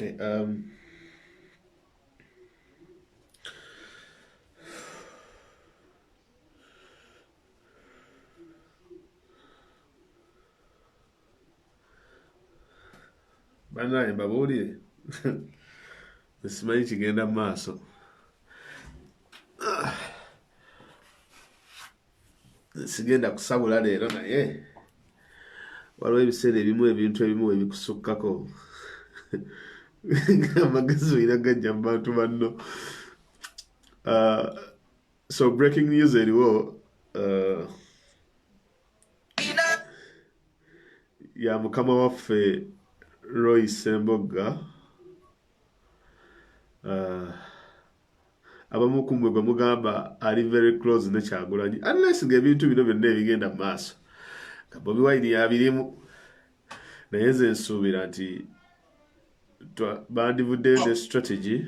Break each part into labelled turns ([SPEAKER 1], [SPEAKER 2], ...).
[SPEAKER 1] Okay. Banaye mbabuulire simanyi kigenda mu maaso. Sigenda kusabula leero naye waliwo ebiseera ebimu ebintu ebimu ebikusukkako amagezi olina gajja mu bantu banno. So breaking news eriwo ya mukama waffe Roy Sembogga. Abamu ku mmwe gwe mugamba ali very close ne Kyagulanyi unless ng'ebintu bino byonna ebigenda mu maaso nga Bobi Wine yabirimu, naye nze nsuubira nti bandivuddeyo ne strategy.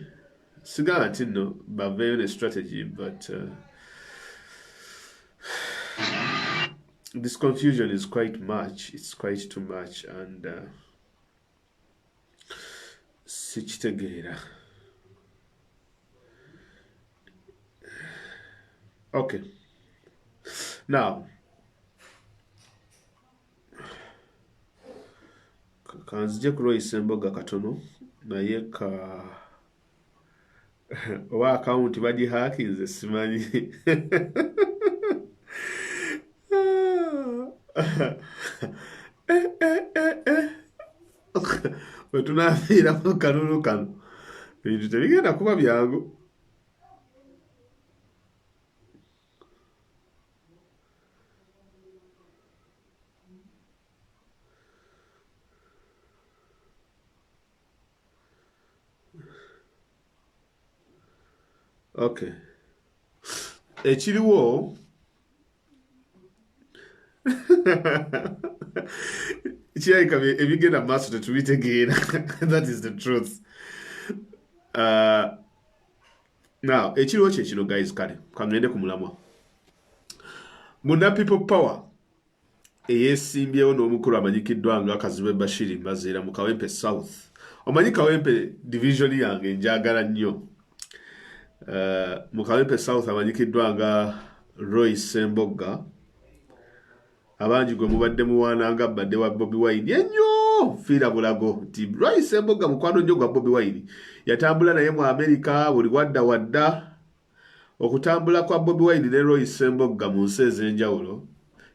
[SPEAKER 1] Sigala nti nno baveeyo ne strategy, but this confusion is quite much. It's quite too much, and sikitegeera. Okay. Now, kanzije ku Roy Sembogga katono naye ka oba akawunti bagihakinze simanyi. Bwe tunaafiiramu kalulu kano ebintu tebigenda kuba byangu. Okay. Ekiriwo kirabika ebigenda mu maaso tetubitegeera. That is the truth. Now, ekiriwo kye kino guys, kale kangende ku mulamwa. Muna People Power eyeesimbyewo n'omukulu amanyikiddwa nga Kazibe Bashir Mbaziira mu Kawempe South. Omanyi Kawempe division yange njagala nnyo. Mu Kawempe South amanyikiddwa nga Roy Sembogga. Abangi gwe mubadde muwaananga badde wa Bobi Wine ennyo fiira bulago nti Roy Sembogga mukwano nnyo gwa Bobi Wine. Yatambula naye mu Amerika buli wadda. Okutambula kwa Bobi Wine ne Roy Sembogga mu nsi ez'enjawulo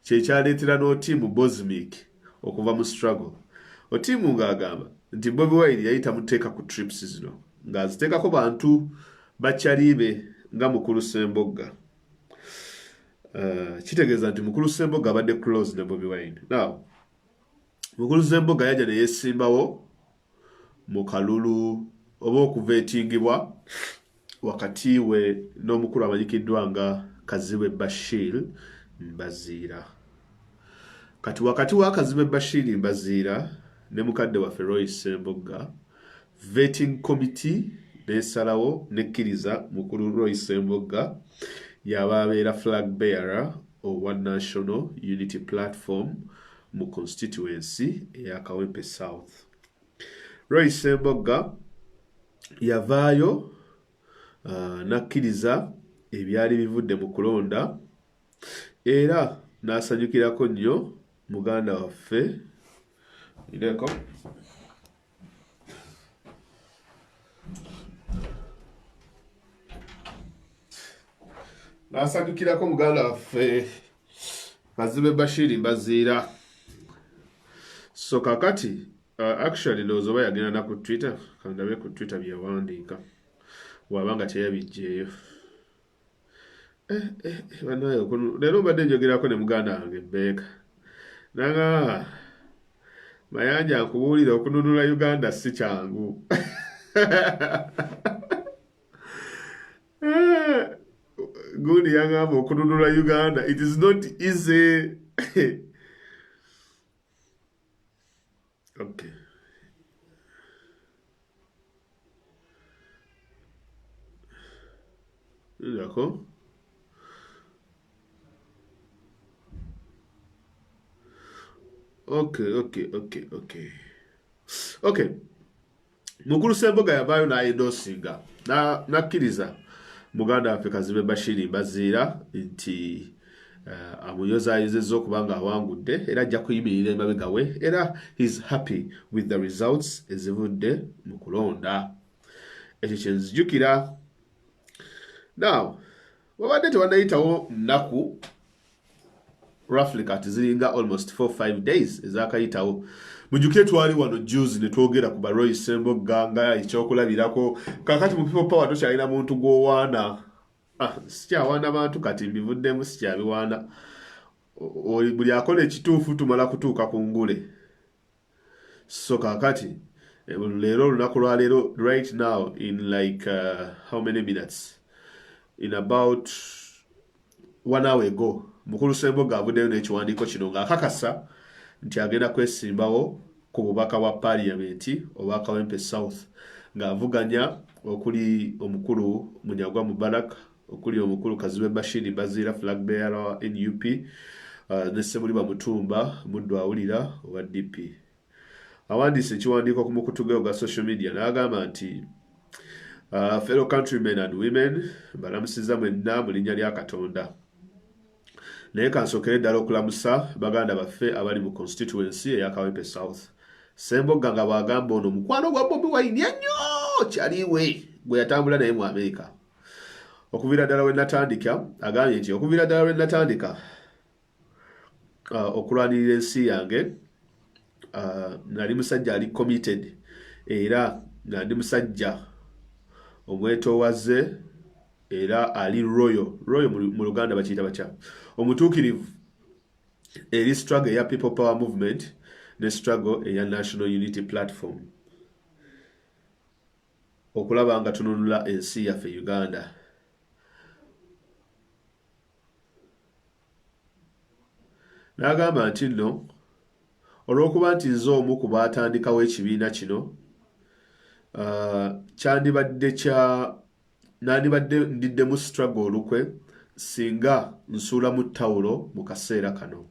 [SPEAKER 1] kye kyaleetera n'otiimu Bosmic okuva mu struggle. Otiimu ng'agamba nti Bobi Wine yayita muteeka ku trips zino ng'aziteekako bantu bakyaliibe nga mukulu Sembogga. Kitegeeza nti mukulu Sembogga abadde close ne Bobi Wine. Now, mukulu Sembogga yajja ne yeesimbawo mu kalulu oba okuveetingibwa wakati we n'omukulu amanyikiddwa nga Kazibe Bashir Mbaziira. Kati wakati wa Kazibe Bashir Mbaziira ne mukadde waffe Roy Sembogga, vetting committee n'esalawo nekkiriza mukulu Roy Sembogga yaba abeera flag bearer owa National Unity Platform mu constituency eya Kawempe South. Roy Sembogga yavaayo nakkiriza ebyali bivudde mu kulonda era n'asanyukirako nnyo muganda waffe ireko n'asanyukirako muganda waffe Kazibe Bashir Mbaziira. So kakati actually ndowooza oba yagenda na ku Twitter, kandabe ku Twitter bye yawandiika wabanga teyabiggyeyo. Leero mbadde njogerako ne muganda wange Beeka nanga Mayanja nkubuulira okununula Uganda si kyangu. Gundi yangamba okununula Uganda, it is not easy. Okay. D'accord. Okay. mukulu Ssemboga yavaayo n'ayendosinga nakkiriza muganda waffe Kazibe Bashir Baziira nti amuyozayozezza okuba nga awangudde era ajja kuyimirira emabega we era he's happy with the results ezivudde mu kulonda. Ekyo kyenzijukira. Now wabadde tewannayitawo nnaku roughly kati ziringa almost 4-5 days ezakayitawo. Mujjukire twali wano juzi ne twogera ku Roy Ssemboga nga ekyokulabirako. Kakati mu People Power tokyalina muntu gw'owaana. Sikyawaana bantu kati mbivuddemu sikyabiwaana. Buli akola ekituufu tumala kutuuka ku ngule. So kakati leero olunaku lwa leero right now in like how many minutes? In about 1 hour ago mukulu Ssemboga avuddeyo n'ekiwandiiko kino ng'akakasa nti agenda kwesimbawo ku bubaka bwa Parliament obubaka w'Empe South ng'avuganya okuli omukulu Munyagwa Mubarak, okuli omukulu Kazibe Bashir Baziira flag bearer wa NUP, ne Ssebuliba Mutumba muddu awulira owa DP. Awandiise ekiwandiiko ku mukutu gwe ogwa social media n'agamba nti fellow countrymen and women balamusiza mwenna mu linnya lya Katonda. Naye kansokere ddala okulamusa baganda baffe abali mu constituency eya Kawempe South. Ssemboga nga bw'agamba ono mukwano gwa Bobi Wine nnyo kyaliwe gwe yatambula naye mu Amerika. Okuviira ddala we natandika agambye nti okuviira ddala we natandika okulwanirira ensi yange nali musajja ali committed era nali musajja omwetoowaze era ali royal mu Luganda bakiyita bakya omutuukirivu eri struggle ya People Power Movement ne struggle eya National Unity Platform okulaba nga tununula ensi yaffe Uganda. N'agamba nti nno olw'okuba nti nze omu ku baatandikawo ekibiina kino nandibadde ndiddemu struggle olukwe singa nsuula mu ttawulo mu kaseera kano.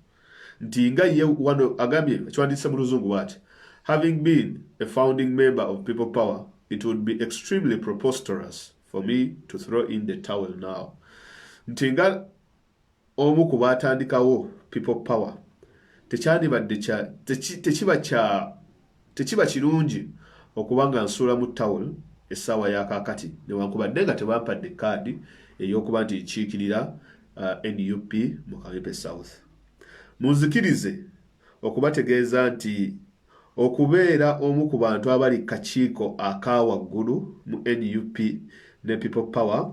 [SPEAKER 1] Nti nga ye wano agambye ekiwandiise mu Luzungu bw'ati, having been a founding member of People Power, it would be extremely preposterous for me to throw in the towel now. Nti nga omu ku baatandikawo People Power tekyandibadde tekiba kirungi okuba nga nsuula mu ttawulo essaawa ya kaakati newankubadde nga tebampadde kaadi ey'okuba nti nkiikirira NUP mu Kawempe South. Munzikirize okubategeeza nti okubeera omu ku bantu abali kakiiko akawaggulu mu NUP ne People Power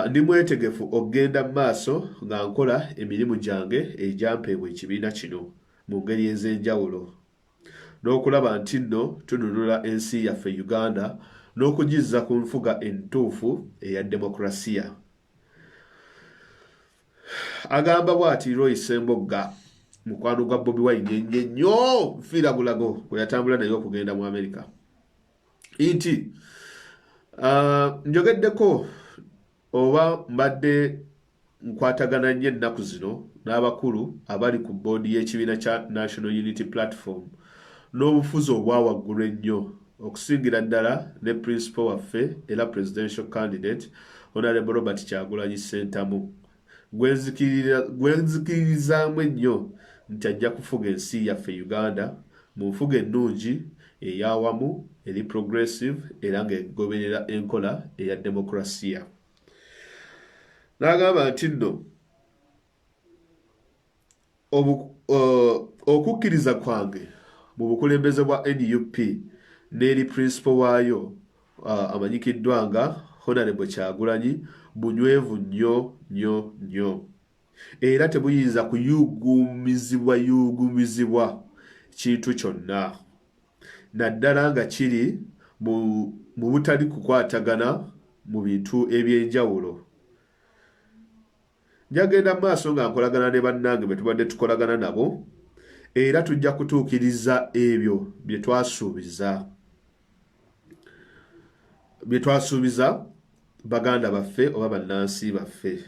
[SPEAKER 1] ndi mwetegefu okgenda mu maaso nga nkola emirimu gyange egyampeebwa ekibiina kino mu ngeri ez'enjawulo n'okulaba nti nno tununula ensi yaffe Uganda n'okugizza ku nfuga entuufu eya demokrasiya. Agamba bw'ati Roy Ssemboga mukwano gwa Bobi Wine nnyo nfiira bulago bwe yatambula naye okugenda mu Amerika nti njogeddeko oba mbadde nkwatagana nnyo ennaku zino n'abakulu abali ku boodi y'ekibiina kya National Unity Platform n'obufuzi obwawaggulu ennyo okusingira ddala ne principal waffe era presidential candidate Honorable Robert Kyagulanyi Ssentamu gwenzikiririzaamu ennyo nti ajja kufuga ensi yaffe Uganda mu nfuga ennungi ey'awamu eri progressive era ng'egoberera enkola eya demokrasiya. N'agamba nti nno okukkiriza kwange mu bukulembeze bwa NUP n'eri principal waayo amanyikiddwa nga Honorable Kyagulanyi bunywevu nnyo era tebuyinza kuyugumizibwa kintu kyonna naddala nga kiri mu butali kukwatagana mu bintu eby'enjawulo. Njagenda maaso nga nkolagana ne bannange be tubadde tukolagana nabo era tujja kutuukiriza ebyo bye twasuubiza baganda baffe oba bannansi baffe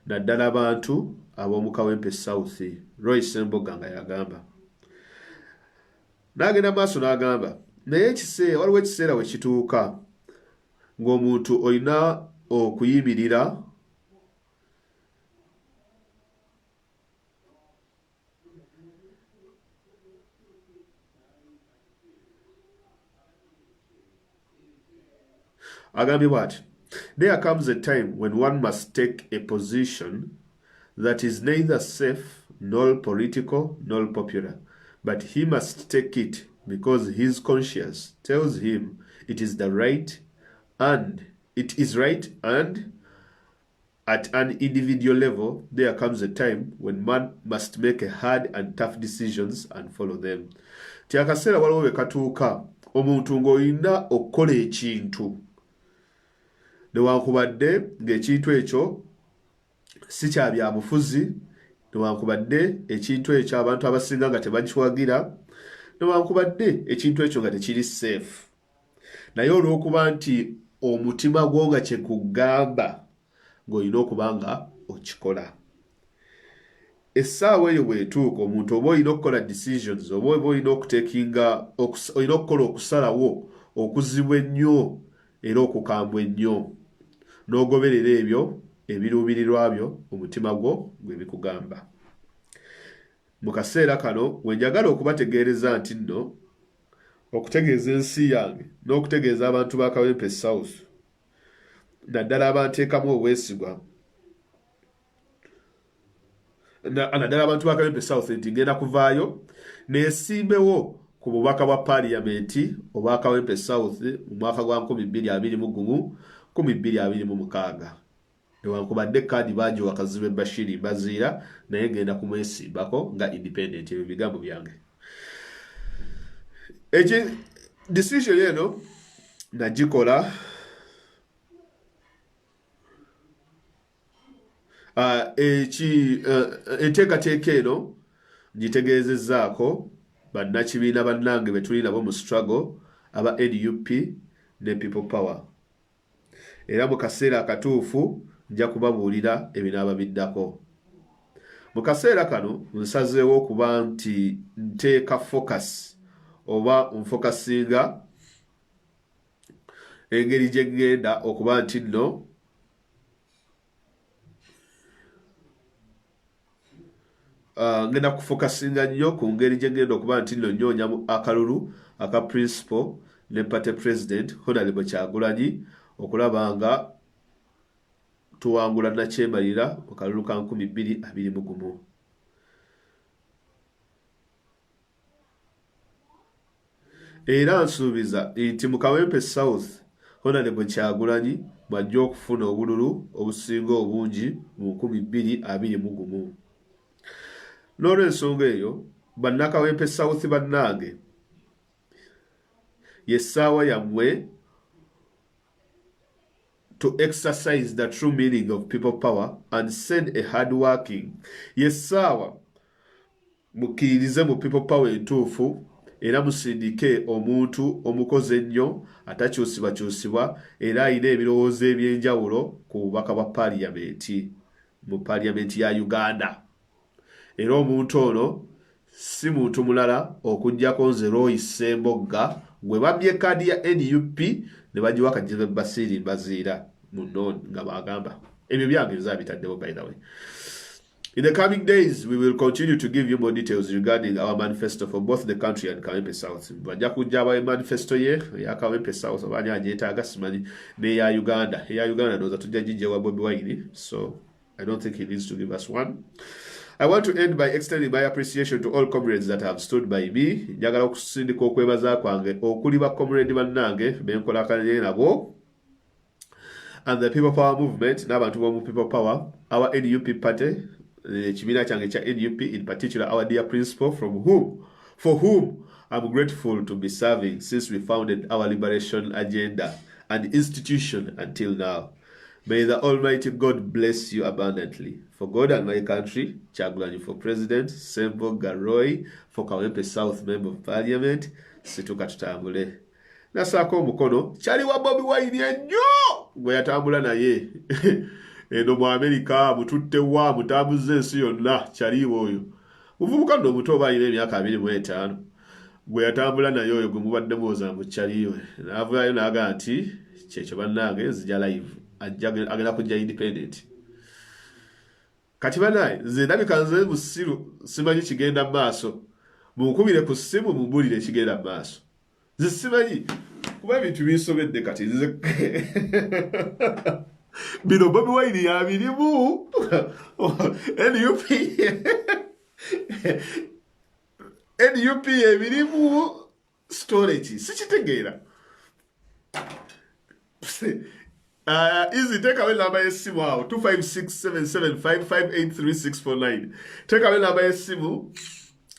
[SPEAKER 1] naddala abantu ab'omu Kawempe South. Roy Ssemboga nga yagamba. N'agenda maaso n'agamba naye waliwo ekiseera we kituuka ng'omuntu olina okuyimirira agambye bw'ati, there comes a time when one must take a position that is neither safe nor political nor popular, but he must take it because his conscience tells him it is right, and at an individual level there comes a time when man must make hard and tough decisions and follow them. Tiakaseera waliwo we katuuka omuntu ng'olina okukola ekintu newankubadde ng'ekintu ekyo si kya byabufuzi, newankubadde ekintu ekyo abantu abasinga nga tebakiwagira, newankubadde ekintu ekyo nga tekiri safe, naye olw'okuba nti omutima gwo nga kyekugamba ng'olina okuba nga okikola. Essaawa eyo bw'etuuka omuntu oba olina okukola decisions, oba olina olina okukola okusalawo okuzibu ennyo era okukambwa ennyo, n'ogoberera ebyo ebiruubirirwa byo omutima gwo gwe bikugamba. Mu kaseera kano we njagala okubategeereza nti nno okutegeeza ensi yange n'okutegeeza abantu ba Kawempe South, naddala abanteekamu obwesigwa, naddala abantu ba Kawempe South nti ngenda kuvaayo neesimbewo ku bubaka bwa paaliyamenti obwa Kawempe South mu mwaka gwa 2021-2026. Newankubadde kaadi baagiwa Kazibe Bashir Mbaziira, naye ngenda kumwesimbako nga independent. Ebyo bigambo byange. Decision eno nagikola enteekateeka eno ngitegeezezzaako bannakibiina bannange be tuli nabo mu struggle aba NUP ne People Power, era mu kaseera akatuufu nja kubabuulira ebinaaba biddako. Mu kaseera kano nsazeewo okuba nti nteeka focus oba nfokasinga engeri gye ngenda okuba nti nno ngenda kufokasinga nnyo ku ngeri gye ngenda okuba nti nno nnyonya mu akalulu aka principal ne party president Honorable Kyagulanyi okulaba nga tuwangula Nakyemalira mu kalulu ka 2021. Era nsuubiza nti mu Kawempe South Honorable Kyagulanyi bw'ajja okufuna obululu obusinga obungi mu 2021. N'olw'ensonga eyo bannakawempe South bannange, yessaawa yammwe to exercise the true meaning of people power and send a hard working. Yessaawa mukkiririze mu people power entuufu era musindike omuntu omukozi ennyo atakyusibwakyusibwa era alina ebirowoozo eby'enjawulo ku bubaka bwa paaliyamenti mu paaliyamenti ya Uganda. Era omuntu ono si muntu mulala okuggyako nze Roy Ssembogga gwe babbye kaadi ya NUP ne bagiwa Kajiba Basiri Mbaziira muno nga bagamba. Ebyo byange bizabitaddewo by the way. In the coming days, we will continue to give you more details regarding our manifesto for both the country and Kawempe South. Bajja kujjaba manifesto ye ya Kawempe South oba agyetaaga simanyi ne ya Uganda. Ya Uganda ndowooza tujja gijjewa Bobi Wine, so I don't think he needs to give us one. I want to end by extending my appreciation to all comrades that have stood by me. Njagala okusindika okwebaza kwange okuli ba comrade bannange benkolakanye nabo and the People Power movement n'abantu b'omu People Power, our NUP party, ekibiina kyange kya NUP, in particular our dear principal for whom I'm grateful to be serving since we founded our liberation agenda and institution until now. May the Almighty God bless you abundantly. For God and my country, Kyagulanyi for President, Ssembogga Roy for Kawempe South Member of Parliament, situka tutambule. Nasaako omukono, kyali wa Bobi Wine ennyo gwe yatambula naye. Eno mu Amerika mututte wa mutambuze ensi yonna kyaliwo oyo. Muvubuka nno omuto oba alina emyaka 25. gwe yatambula naye oyo gwe mubadde muwoza mu kyaliyo n'avaayo n'aga nti kyekyo bannange nzija live agenda kujja independent kati banaye nze ndabika nze musiru simanyi kigenda maaso munkubire ku ssimu mumbulire kigenda maaso nze simanyi kuba ebintu binsobedde kati nze bino Bobi Wine yabirimu NUP ebirimu storage sikitegeera easy tekawe namba y'essimu awo 256775583649 tekawe namba y'essimu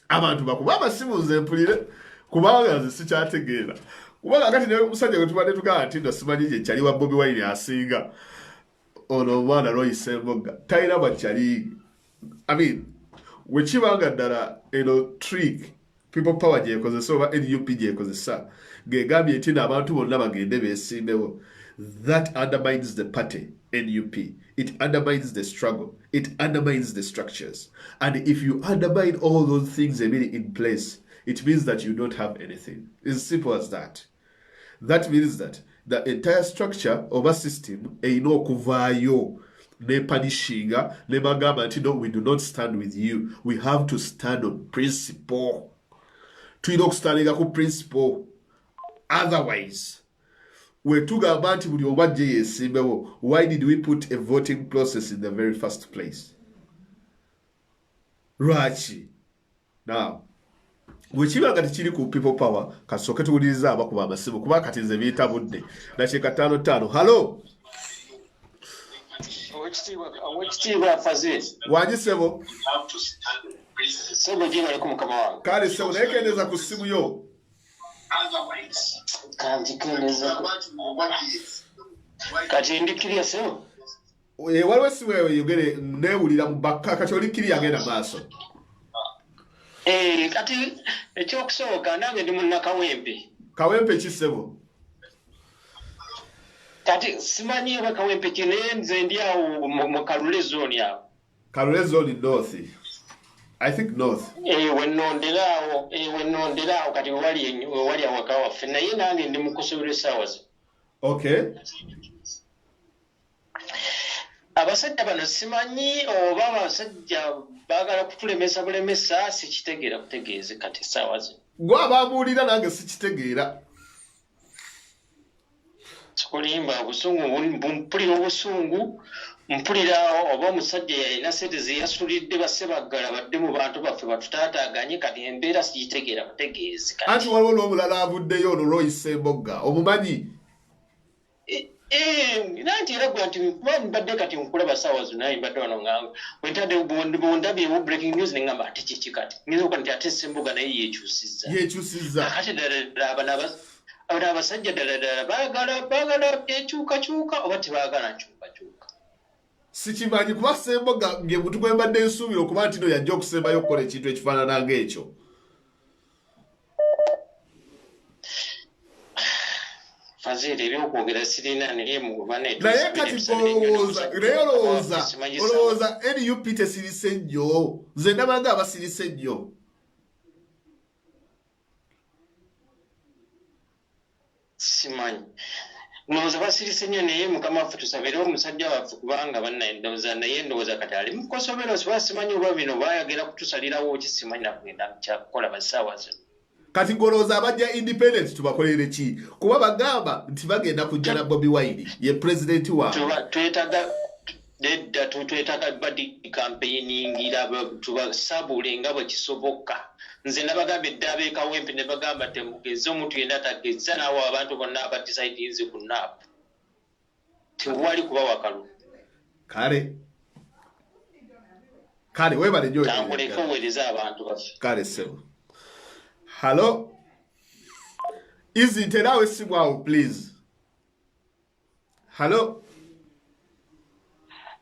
[SPEAKER 1] abantu bakuba amasimu nze mpulire kubanga nze sikyategeera kubanga kati ne musajja gwe tubadde tugaa nti simanyi gye kyali wa Bobi Wine asinga ono omwana Roy Ssemboga talina bwakyali wekibanga ddala eno trick people power gyekozesa oba NUP gyekozesa ng'egambye nti n'abantu bonna bagende beesimbewo. That undermines the party, NUP. It undermines the struggle. It undermines the structures. And if you undermine all those things in place, it means that you don't have anything. It's as simple as that. That means that the entire structure of a system, kuvayo, ne panishinga, ne magama, no, we do not stand with you. We have to stand on principle. Tulina okustandinga ku principle. Otherwise, wetugamba nti buli omu ajje yeesimbewo, why did we put a voting process in the very first place? Lwaki? Now, bwekibanga tekiri ku people power, kasooke tuwuliriza abakuba amasimu kuba kati nze biyitabudde. Nakiika 55. Halo?
[SPEAKER 2] Owekitiibwa Fazil.
[SPEAKER 1] Wangi Ssebo?
[SPEAKER 2] Ssebo gye bali ku mukama wange.
[SPEAKER 1] Kale Ssebo naye kendeeza ku ssimu yo.
[SPEAKER 2] Kati ndikirya Ssebo?
[SPEAKER 1] Waliwo essimu eyo yogere neewulira mu bakka kati olikirya agenda maaso.
[SPEAKER 2] Kati ekyokusooka nange ndi munnakawempe.
[SPEAKER 1] Kawempe ki Ssebo?
[SPEAKER 2] Kati simanyi oba kawempe ki naye nze ndi awo mu Kalule zone awo.
[SPEAKER 1] Kalule zone north. I think north.
[SPEAKER 2] Wenonderaawo kati wali awaka waffe naye nange ndi mu kusobola essaawa zo.
[SPEAKER 1] Okay.
[SPEAKER 2] Abasajja bano simanyi oba abasajja baagala kutulemesa bulemesa sikitegeera kutegeeze kati essaawa zino.
[SPEAKER 1] Gwe abaabuulira nange sikitegeera.
[SPEAKER 2] Sikulimba obusungu mpulira obusungu mpulira oba omusajja yalina sente ze yasulidde bassebagala badde mu bantu baffe batutaataaganye kati embeera sikitegeera kutegeeze kati.
[SPEAKER 1] Anti waliwo n'omulala avuddeyo ono Roy Ssemboga omumanyi?
[SPEAKER 2] Nanti era gwe nti kuba mbadde kati nkulaba ssaawa zino naye mbadde wano nga bwentadde bwondabyewo breaking news ne ngamba ate kiki kati ngeza okuba nti ate Ssemboga naye yeekyusizza. Kati ddala abasajja ddala baagala ekyukakyuka oba tebaagala nkyukakyuka.
[SPEAKER 1] Sikimanyi kuba Ssemboga nge muntu gwe mbadde nsuubira okuba nti no yajja okusembayo okukola ekintu ekifaanana ng'ekyo.
[SPEAKER 2] Fazil ebyokwogera sirina naye mukuba
[SPEAKER 1] naye kati olowooza NUP tesirise nnyo nze ndabanga abasirise nnyo.
[SPEAKER 2] Simanyi ndowooza basirise nnyo naye mukama waffe tusabire omusajja waffe kubanga ndowooza naye ndowooza kati ali mukosobero siba simanyi oba bino baayagala kutusalirawo ki simanyi nakugenda kyakukola basaawa zino.
[SPEAKER 1] Kati ngolooza abajja independent tubakolere ki? Kuba bagamba nti bagenda kujja na Bobi Wine ye president waabwe.
[SPEAKER 2] Twetaaga badi campaigningira tubasaabule nga bwe kisoboka. Nze nabagamba edda ab'ekawempe ne bagamba temugeze omuntu yenna atagezza naawe abantu bonna abadisidinze ku naapu. Tewali kuba wakalu.
[SPEAKER 1] Kale webale nnyo.
[SPEAKER 2] Tanguleka oweereza abantu baffe.
[SPEAKER 1] Kale Ssebo. Hello? Isn't it now essimu please? Hello?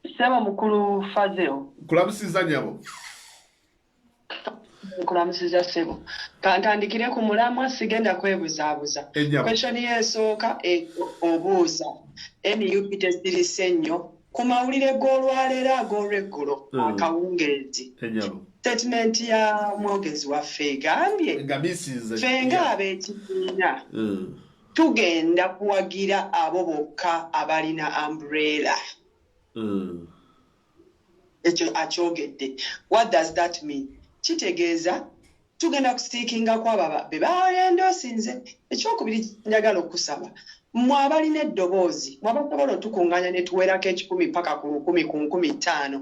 [SPEAKER 3] Ssebo mukulu Fazil.
[SPEAKER 1] Kulamusiza nyabo.
[SPEAKER 3] Kulamusiza Ssebo. Kantandikire ku mulamwa sigenda kwebuzaabuza. Question y'esooka obuuza. NUP tesirise nnyo ku mawulire g'olwaleero ag'olweggulo akawungeezi. statement ya mwogezi waffe egambye ffe ng'abeekibiina tugenda kuwagira abo bokka abalina umbrella. Ekyo akyogedde. What does that mean? Kitegeeza tugenda kusiikinga kwaba be bayendosinze. Ekyokubiri njagala okusaba mmwe abalina eddoboozi mwabasobola otukuŋŋaanya ne tuwerako 10 paka ku 10 ku 15.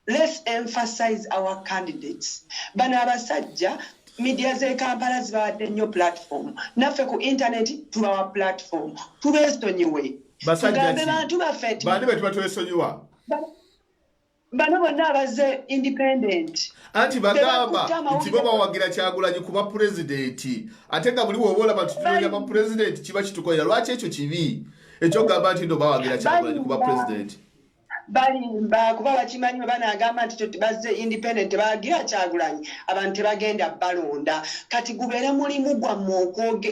[SPEAKER 3] Let's emphasize our candidates. Bano abasajja media ze Kampala zibawadde nnyo platform. Naffe ku internet tubawa platform. Tubeesonyiwe. Tugambe bantu baffe nti
[SPEAKER 1] bani betuba twesonyiwa.
[SPEAKER 3] Bano bonna abaze independent.
[SPEAKER 1] Anti bagamba nti bo bawagira Kyagulanyi kuba pulezidenti. Ate nga buli wobola bantu tunonya ba pulezidenti kiba kitukolera. Lwaki ekyo kibi? Ekyo gamba nti ndo bawagira Kyagulanyi kuba pulezidenti.
[SPEAKER 3] Balimba kuba bakimanyi bwe banagamba nti tubaze independent bagira Kyagulanyi abantu tebagenda balonda. Kati gubeera mulimu gwammwe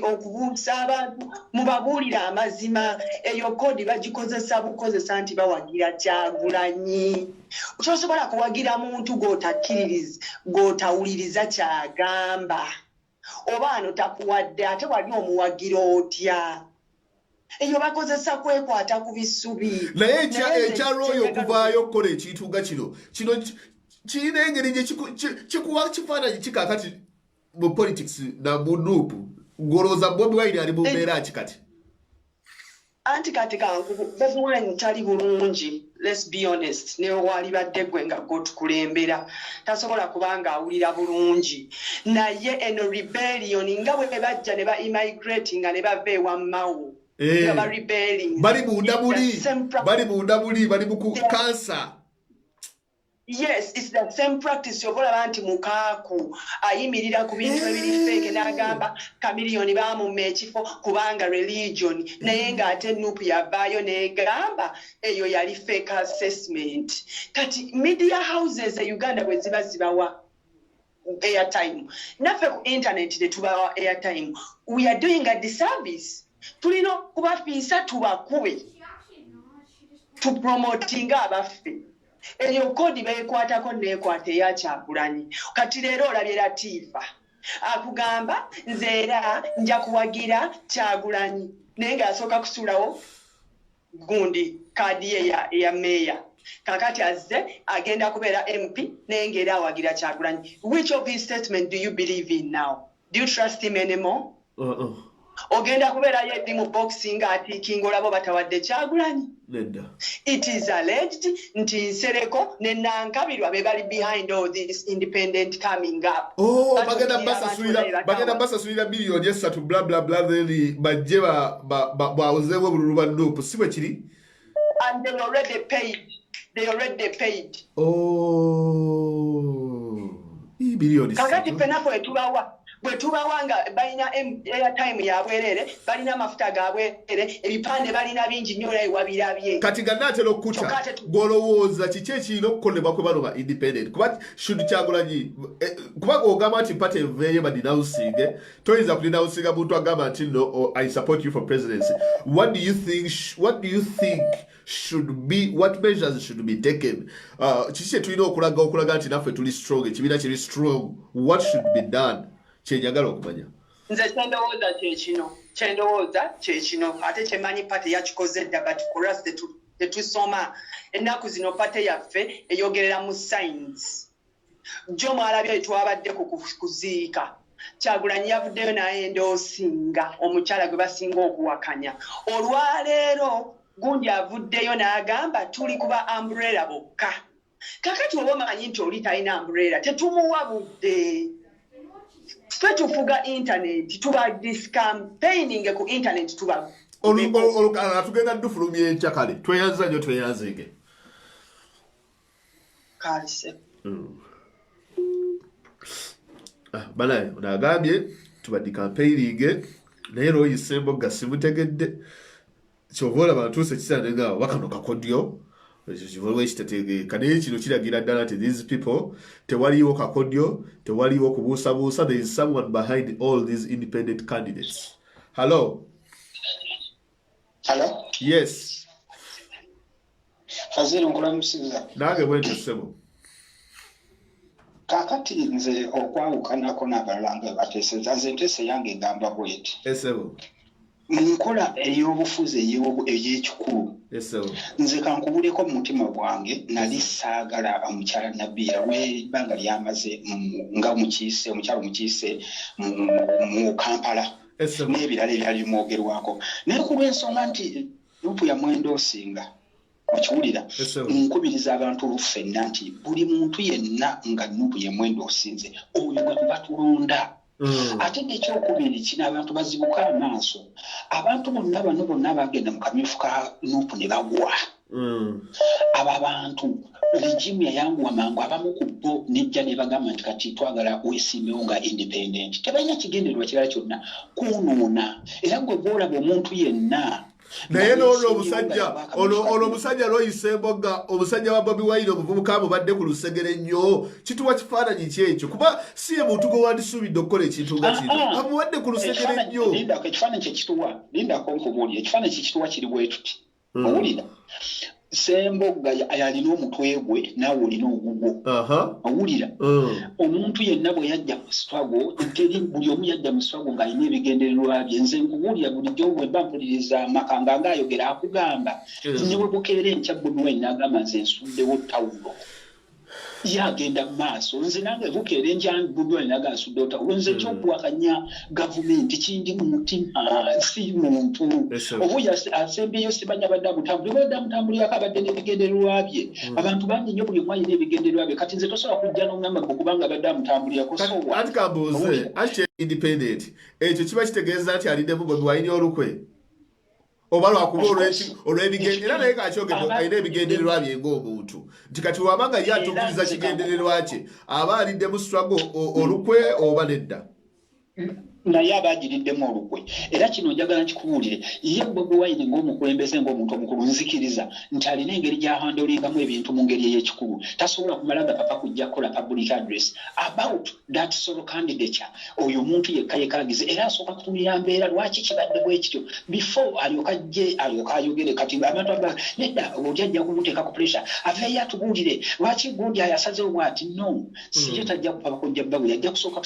[SPEAKER 3] okubuusa abantu mubabuulira amazima. Eyo kodi bagikozesa bukozesa nti bawagira Kyagulanyi. Tosobola kuwagira muntu g'otawuliriza kyagamba. Oba ano takuwadde ate wali omuwagira otya. Eyo bakozesa kwekwata ku bisubi.
[SPEAKER 1] Naye ekyalo oyo okuvaayo okukola ekintu nga kino kirina engeri gye kikuwa kifaananyi kikakati mu politics na mu nuupu ng'olowooza Bobi Wine ali mu mbeera ki kati?
[SPEAKER 3] Anti kati kankubu Bobi Wine tali bulungi. Let's be honest. Ne wali badde gwe nga gotukulembera tasobola kubanga awulira bulungi. Naye eno rebellion nga bwe bajja ne ba immigrate nga ne bava ewammawo.
[SPEAKER 1] Bali mu cancer.
[SPEAKER 3] Yes, it's the same practice. Yobola nti mukaaku ayimirira ku bintu ebiri fake n'agamba kamiliyoni baamumme ekifo kubanga religion naye ng'ate nupu yavaayo n'egamba eyo yali fake assessment. Kati media houses e Uganda bwe ziba zibawa airtime naffe ku internet ne tubawa airtime, we are doing a disservice. Tulina kubafiisa tubakube tupromotinga abaffe. Eyo kodi beekwatako neekwata eya Kyagulanyi. Kati leero olabye Latifa akugamba nze era nja kuwagira Kyagulanyi naye ng'asooka kusuulawo gundi kaadi ye eya meeya. Kakati azze agenda kubeera MP naye ng'era awagira Kyagulanyi. Which of his statements do you believe in now? Do you trust him anymore? Ogenda kubeera yeddi mu boxing atiikinga olabo batawadde Kyagulanyi. It is alleged nti Nsereko ne Nankabirwa be bali behind all this independent coming up.
[SPEAKER 1] Bagenda basasulira biliyoni 3 bla bla bla then bajje bawuzeewo bululu ba nuupu si bwe kiri?
[SPEAKER 3] And they already paid.
[SPEAKER 1] Biliyoni.
[SPEAKER 3] Kakati penafo etubawa. Bwe tubawanga balina airtime yabwerere balina amafuta gabwerere ebipande balina bingi nnyo naye wabirabye.
[SPEAKER 1] Kati gannaatera okkuta gw'olowooza kiki ekirina okukolebwa kwe bano ba independent kuba should Kyagulanyi kuba ogamba nti pate eveeyo badinawusinge toyinza kudinawusinga muntu agamba nti no I support you for presidency. What do you think should be, what measures should be taken? Kiki kye tulina okulaga nti naffe tuli strong, ekibiina kiri strong. What should be done? Kyenjagala okumanya.
[SPEAKER 3] Nze kyendowooza kyekino ate kyemanyi pate yakikoze dda but for us tetusoma ennaku zino pate yaffe eyogerera mu science. Jjo mwalabye twabadde kuziika Kyagulanyi yavuddeyo n'ayendoosinga omukyala gwe basinga okuwakanya. Olwaleero gundi avuddeyo n'agamba tuli kuba umbrella bokka. Kakati oba omanyi nti oli talina umbrella tetumuwabudde. Ffe tufuga internet tuba campaigning ku internet tuba
[SPEAKER 1] tugenda dufulumya enkya kale tweyanza nnyo tweyanzege
[SPEAKER 3] kalise
[SPEAKER 1] banaye nagambye tubadde campaigning naye lwoyisembo nga simutegedde kyova olaba ntuuse kisande nga wakano kakodyo ekitetegeeka naye kino kiragira ddala nti these people tewaliwo kakodyo tewaliwo kubuusabuusa. There is someone behind all these independent candidates. Hello. Yes.
[SPEAKER 2] Fazil nkulamusiza.
[SPEAKER 1] Nange bwentyo ssebo.
[SPEAKER 4] kakati nze okwawukanako n'abalala nga bateeseza nze ntese yange egamba bweti nkola ey'obufuzi ey'ekikulu nze kankubuleko mu mutima gwange nali saagala omukyala Nabiira w'ebbanga lyamaze nga omukyalo mukiise mu Kampala n'ebirala ebyali bimwogerwako naye ku lw'ensonga nti lupu ya mwendo osinga okiwulira nkubiriza abantu oluffenna nti buli muntu yenna nga nupu ye mwendo osinze oyo gwe batulonda ate n'ekyokubiri kino abantu bazibuka amaaso abantu bonna bagenda mu kamyufu ka nupu ne bagwa abo abantu regimu yayanguwa mangu abamu ku bo nejja ne bagamba nti kati twagala weesimbewo nga independent tebalina kigendererwa kirala kyonna kunuuna era gwe bw'olaba omuntu yenna
[SPEAKER 1] naye n'olwo omusajja Loyisemboga omusajja wa Bobi Wine omuvubuka mubadde ku lusegere nnyo kituwa kifaananyi kyekyo kuba si ye muntu gwe wandisuubidde okukola ekintu nga kino amubadde ku lusegere nnyo
[SPEAKER 4] ekifaananyi kyekituwa lindako nkubuulire ekifaananyi kyekituwa kiri bwe tuti owulira Ssemboga yalina omutwe gwe naawe olina ogugwo owulira omuntu yenna bwe yajja mu struggle teri buli omu yajja mu struggle ng'alina ebigendererwa bye nze nkubuulira bulijjo bwe mba mpuliriza Makanga ng'ayogera akugamba ne bwe bukeera enkya Bobi Wine n'agamba nze nsuddewo tawulo yagenda mu maaso nze nange bukeera enkya Bobi Wine n'agamba nsuddewo tawulo nze ekyokuwakanya gavumenti kindi mu mutima si muntu obuya asembyeyo sibanya badde amutambulirako abadde n'ebigendererwa bye abantu bangi nnyo buli omu alina ebigendererwa bye kati nze tosobola kujja n'ongamba kubanga abadde amutambulirako
[SPEAKER 1] anti kambuuze ati independent ekyo kiba kitegeeza nti aliddemu Bobi Wine olukwe oba lwakuba olw'ebigendererwa naye kakyogedde alina ebigendererwa bye ng'omuntu nti kati wabanga ye atuukiriza kigendererwa kye aba aliddemu struggle olukwe oba nedda
[SPEAKER 4] naye abagiriddemu olukwe era kino njagala nkikubuulire ye Bobi Wine ng'omukulembeze ng'omuntu omukulu nzikiriza nti alina engeri gy'ahandolingamu ebintu mu ngeri ey'ekikulu tasobola kumala nga papa kujja kukola public address about that solo candidature oyo omuntu yekka yekaagize era asooka kutunira mbeera lwaki kibadde bwe kityo before alyoka ayogere kati abantu aba nedda oli ajja kumuteeka ku pressure aveeyo atubuulire lwaki gundi ayasazewo bw'ati no si ye tajja kupapa kujja babu yajja kusooka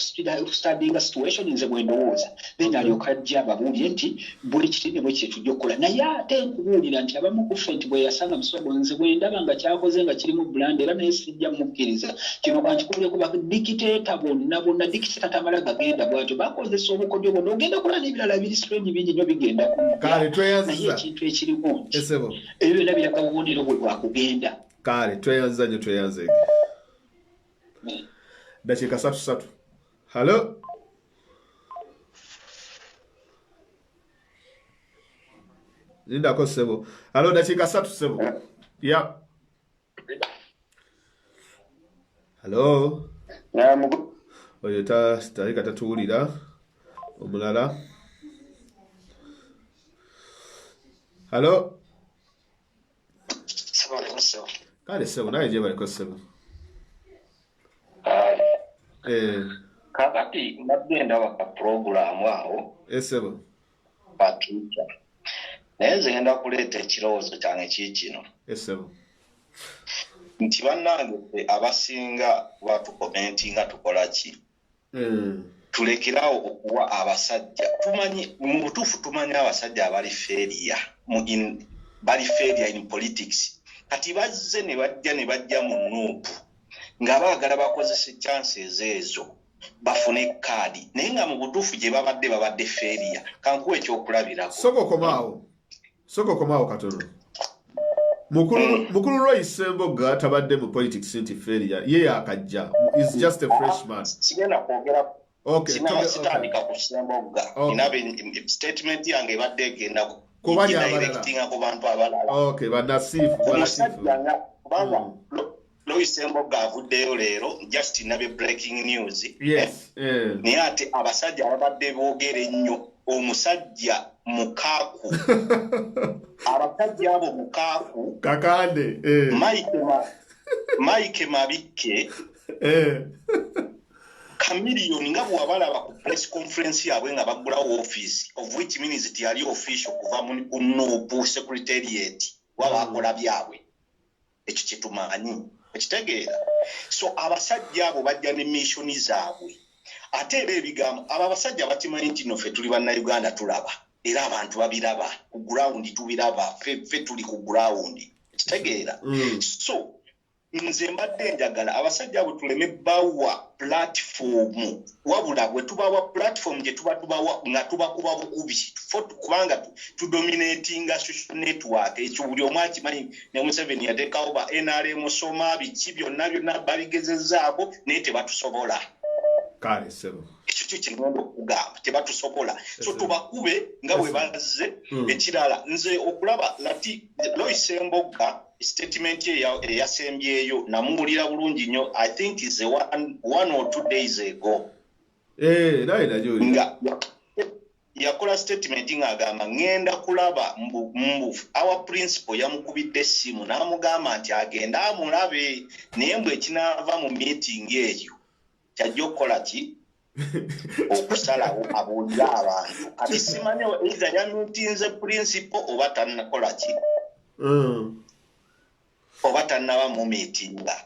[SPEAKER 4] studyinga situation nze ndowooza then alyoka ajja ababuulire nti bwe kiti ne bwe kiti tujja okukola naye ate nkubuulira nti abamu ku ffe nti bwe yasanga Muswago nze bwe ndaba nga kyakoze nga kirimu brand era naye sijja mukkiriza kino kankikubuleko dikiteeta bonna dikiteeta tamala gagenda bwatyo bakozesa obukodyo bwonna ogenda kola n'ebirala biri strange bingi nnyo bigenda naye ekintu ekirimu nti ebyo byonna biraga bubonero bwe bwakugenda
[SPEAKER 1] kale tweyanza nnyo tweyanze dakiika 3 halo Lindako sebo. Halo dakiika 3 sebo. Yeah. Halo. Oyo talika tatuwulira. Omulala. Halo. Kale sebo naye gye baliko sebo.
[SPEAKER 2] Kakati mbadde ndaba ka program awo.
[SPEAKER 1] Sebo.
[SPEAKER 2] Patucha. Naye nze ngenda kuleeta ekirowoozo kyange kiikino nti bannange abasinga batukomentinga tukola ki tulekerawo okuwa abasajja tumanyi mu butuufu tumanyi abasajja abali feria in politics kati bazze ne bajja mu nuupu nga baagala bakozesa chances ezo bafune kaadi naye nga mu butuufu gye babadde feria kankuwa ekyokulabirako
[SPEAKER 1] Soko komao katono. Mukulu Loyisemboga tabadde mu politics nti failure. Ye akajja. Is just a freshman.
[SPEAKER 2] Sigenda kwogera.
[SPEAKER 1] Okay.
[SPEAKER 2] Sitandika ku Semboga. Inabe statement yange badde genda
[SPEAKER 1] kubanya
[SPEAKER 2] directinga ku bantu abalala.
[SPEAKER 1] Okay, banasifu.
[SPEAKER 2] Baba Loyisemboga avuddeyo leero just inabe breaking news.
[SPEAKER 1] Yes.
[SPEAKER 2] Naye ate abasajja abadde boogera ennyo omusajja mukaaku abasajja abo mukaaku
[SPEAKER 1] kakande
[SPEAKER 2] Mike Mabike Chameleone nga bwabalaba ku press conference yabwe nga bagulawo office of which means it yali official kuva mu secretariat wabakola byabwe ekyo kitumanyi
[SPEAKER 5] ekitegeera so abasajja abo bajja ne missioni zaabwe ate era ebigambo abo abasajja bakimanyi nti no ffe tuli bannayuganda tulaba era abantu babiraba ku ground tubiraba ffe tuli ku ground ekitegeera so nze mbadde njagala abasajja abo tuleme bawa platform wabula bwe tubawa platform gye tubawa nga tubakuba bukubi kubanga tudominatinga social network ekyo buli omu akimanyi ne Museveni yateekawo ba NRM soma biki byonna babigezezzaako naye tebatusobola
[SPEAKER 1] kale sebo
[SPEAKER 5] ekyo kingenda okugamba tebatusobola so tubakube nga bwe bazze ekirala nze okulaba lati Lois Mbogga statement eyasembyeyo namuwulira bulungi nnyo I think is one or 2 days ago nga yakola statement ng'agamba ngenda kulaba mbu our principal yamukubidde essimu n'amugamba nti agenda amulabe naye mbwe ekinaava mu meeting eyo kyajja okukola ki okusalawo abuulira abantu kati simanyi either yamutinze principal oba tannakola ki oba tannaba mu meetinga